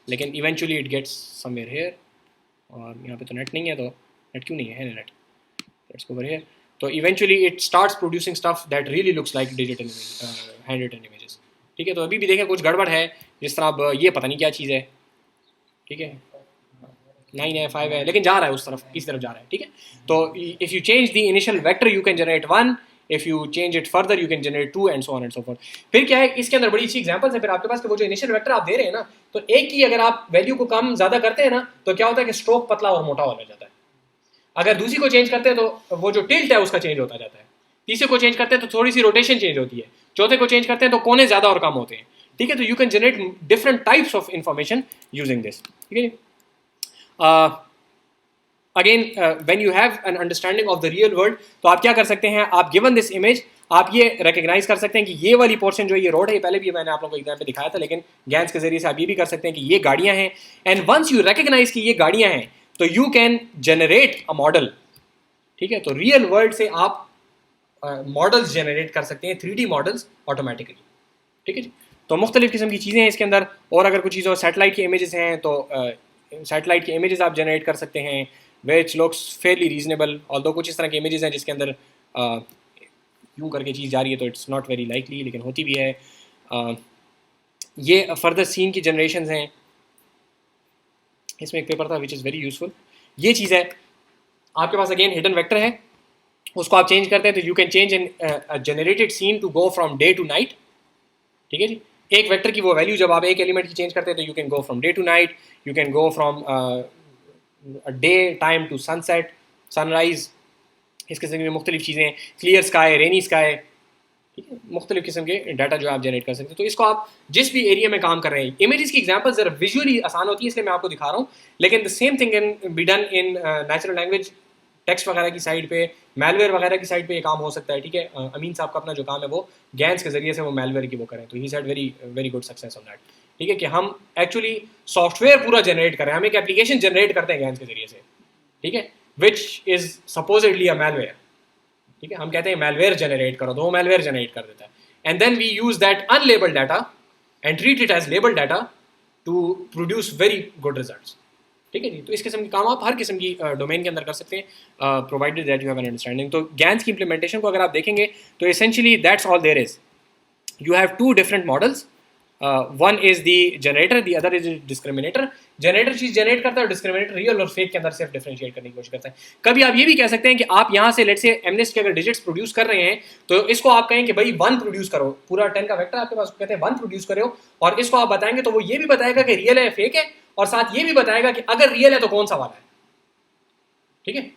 लेकिन eventually it gets somewhere here. और यहाँ पे तो नेट नहीं है, तो नेट क्यों नहीं है net, let's go over here. तो eventually it starts producing stuff that really looks like digital hand written images, ठीक है। तो अभी भी देखें कुछ गड़बड़ है, जिस तरह अब ये पता नहीं क्या चीज़ है, ठीक है, 9 है 5 है, लेकिन जा रहा है उस तरफ, किस तरफ जा रहा है, ठीक है। तो if you change the initial vector you can generate 1, if you change it further you can generate 2 and so on and so fourth. फिर क्या है इसके अंदर बड़ी अच्छी एग्जांपल्स है फिर आपके पास कि वो जो इनिशियल वेक्टर आप दे रहे हैं ना, तो एक की अगर आप वैल्यू को कम ज़्यादा करते हैं ना तो क्या होता है कि स्ट्रोक पतला और मोटा हो जाता है। अगर दूसरी को चेंज करते हैं तो वो जो टिल्ट है उसका चेंज होता जाता है, तीसरे को चेंज करते हैं तो थोड़ी सी रोटेशन चेंज होती है, चौथे को चेंज करते हैं तो कोने ज़्यादा और कम होते हैं, ठीक है। तो you can generate different types of information using this, ठीक है। Again when you have an understanding of the real world, तो आप क्या कर सकते हैं, आप गिवन दिस इमेज आप ये रिकग्नाइज कर सकते हैं कि ये वाली पोर्शन जो ये रोड है, ये पहले भी मैंने आप लोगों को एग्जाम पे दिखाया था, लेकिन गैन्स के जरिए से आप ये भी कर सकते हैं कि ये गाड़ियां हैं। एंड वंस यू रिकग्नाइज कि ये गाड़ियां हैं तो you can generate a model, ठीक है। तो रियल वर्ल्ड से आप मॉडल्स जनरेट कर सकते हैं, 3D मॉडल्स ऑटोमेटिकली, ठीक है जी। तो मुख्तलिफ किस्म की चीज़ें हैं इसके अंदर। और अगर कुछ चीज़ों सैटेलाइट की इमेजेस हैं तो सैटेलाइट की इमेजेस आप जनरेट कर सकते हैं, which looks Fairlie reasonable. Although कुछ इस तरह की इमेजेस हैं जिसके अंदर यूँ करके चीज़ जा रही है तो इट्स नॉट वेरी लाइकली, लेकिन होती भी है। ये फर्दर सीन की जनरेशन हैं, इसमें एक पेपर था विच इज़ वेरी यूजफुल। ये चीज़ है आपके पास अगेन हिडन वेक्टर है, उसको आप चेंज करते हैं तो you can change in generated scene to go from day to night, ठीक है जी। एक वेक्टर की वो वैल्यू जब आप एक एलिमेंट की चेंज करते हैं तो you can go from day to night, you can go from day time to sunset, sunrise, इस किस्म की मुख्तलिफ चीज़ें, क्लियर स्काई, रेनी स्काई, ठीक है, मुख्तलिफ किस्म के डाटा जो आप जनरेट कर सकते हैं। तो इसको आप जिस भी एरिया में काम कर रहे हैं, इमेजेस की एग्जांपल जरा विजुअली आसान होती है इसलिए मैं आपको दिखा रहा हूँ, लेकिन the same thing can be done in natural language, text वगैरह की साइड पे, मेलवेयर वगैरह की साइड पे ये काम हो सकता है, ठीक है। अमीन साहब का अपना जो काम है वो गैन्स के जरिए से वो मेलवेयर की वो करें, तो he said very very good success on that, ठीक है, कि हम एक्चुअली सॉफ्टवेयर पूरा जनरेट करें, हम एक एप्लीकेशन जनरेट करते हैं गैन्स के जरिए से, ठीक है, which is supposedly a malware, ठीक है। हम कहते हैं मेलवेयर जनरेट करो तो वो मेलवेयर जनरेट कर देता है, and then we use that unlabelled data and treat it as labelled data to produce very good results, ठीक है जी। तो इस किस्म के काम आप हर किस्म की डोमेन के अंदर कर सकते हैं, provided that you have an understanding. तो गैन्स की इंप्लीमेंटेशन को अगर आप देखेंगे तो essentially that's all there is, you have two different models, one is the generator, the other is discriminator. Generator चीज जनरेट करता है, डिस्क्रिमिनेटर रियल और फेक के अंदर सिर्फ डिफरेंशिएट करने की कोशिश करता है। कभी आप ये भी कह सकते हैं कि आप यहाँ से लेट्स से एमनेस्ट के अगर डिजिट्स प्रोड्यूस कर रहे हैं तो इसको आप कहें कि भाई 1 प्रोड्यूस करो, पूरा 10 का वेक्टर आपके पास, कहते हैं 1 प्रोड्यूस करो, और इसको आप बताएंगे तो वो ये भी बताएगा कि रियल है फेक है, और साथ ये भी बताएगा कि अगर रियल है तो कौन सा वाला है, ठीक है।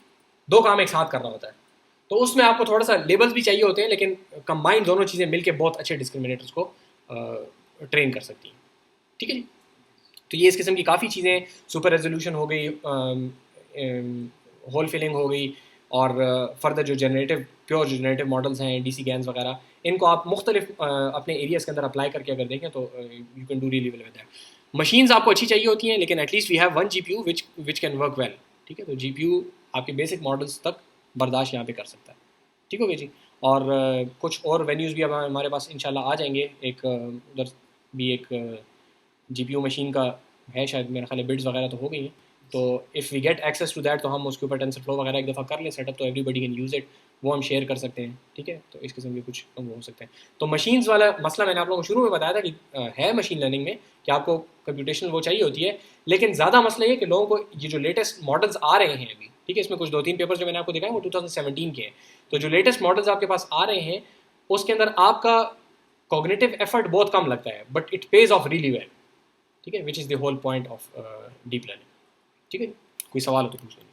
2 काम एक साथ करना होता है, तो उसमें आपको थोड़ा सा लेबल्स भी चाहिए होते हैं, लेकिन कंबाइंड दोनों चीज़ें मिलकर बहुत अच्छे डिस्क्रिमिनेटर्स को ट्रेन कर सकती हैं, ठीक है जी। तो ये इस किस्म की काफ़ी चीज़ें, सुपर रेजोल्यूशन हो गई, होल फिलिंग हो गई, और फर्दर जो जनरेटिव प्योर जनरेटिव मॉडल्स हैं डीसी गैन्स वगैरह, इनको आप मुख्तलिफ अपने एरियाज़ के अंदर अप्लाई करके अगर देखें तो you can do really well with that. Machines आपको अच्छी चाहिए होती हैं, लेकिन at least we have 1 GPU which can work well, ठीक है। तो GPU आपके बेसिक मॉडल्स तक बर्दाश्त यहाँ पे कर सकता है। ठीक हो गया जी। और कुछ और वेन्यूज़ भी अब हमारे पास इंशाल्लाह आ जाएंगे। एक उधर भी एक जीपीयू मशीन का है शायद, मेरा ख्याल है बिड्स वगैरह तो हो गई हैं। तो if we get access to that तो हम उसके ऊपर टेंसरफ्लो वगैरह एक दफ़ा कर लें सेटअप, तो एवरीबडी कैन यूज़ इट, वो हम शेयर कर सकते हैं। ठीक है, तो इस किस्म के कुछ वो हो सकते हैं। तो मशीन्स वाला मसला मैंने आप लोगों को शुरू में बताया था कि है मशीन लर्निंग में कि आपको कंप्यूटेशनल वो चाहिए होती है, लेकिन ज़्यादा मसला ये कि लोगों को ये जो लेटेस्ट मॉडल्स आ रहे हैं अभी, ठीक है, इसमें कुछ 2-3 पेपर्स जो मैंने आपको दिखाए वो 2017 के हैं। तो जो लेटेस्ट मॉडल्स आपके पास आ रहे हैं उसके अंदर आपका कॉग्निटिव एफर्ट बहुत कम लगता है, but it pays off really well. ठीक है, which is the whole point of deep learning. ठीक है, कोई सवाल हो तो पूछ लेंगे।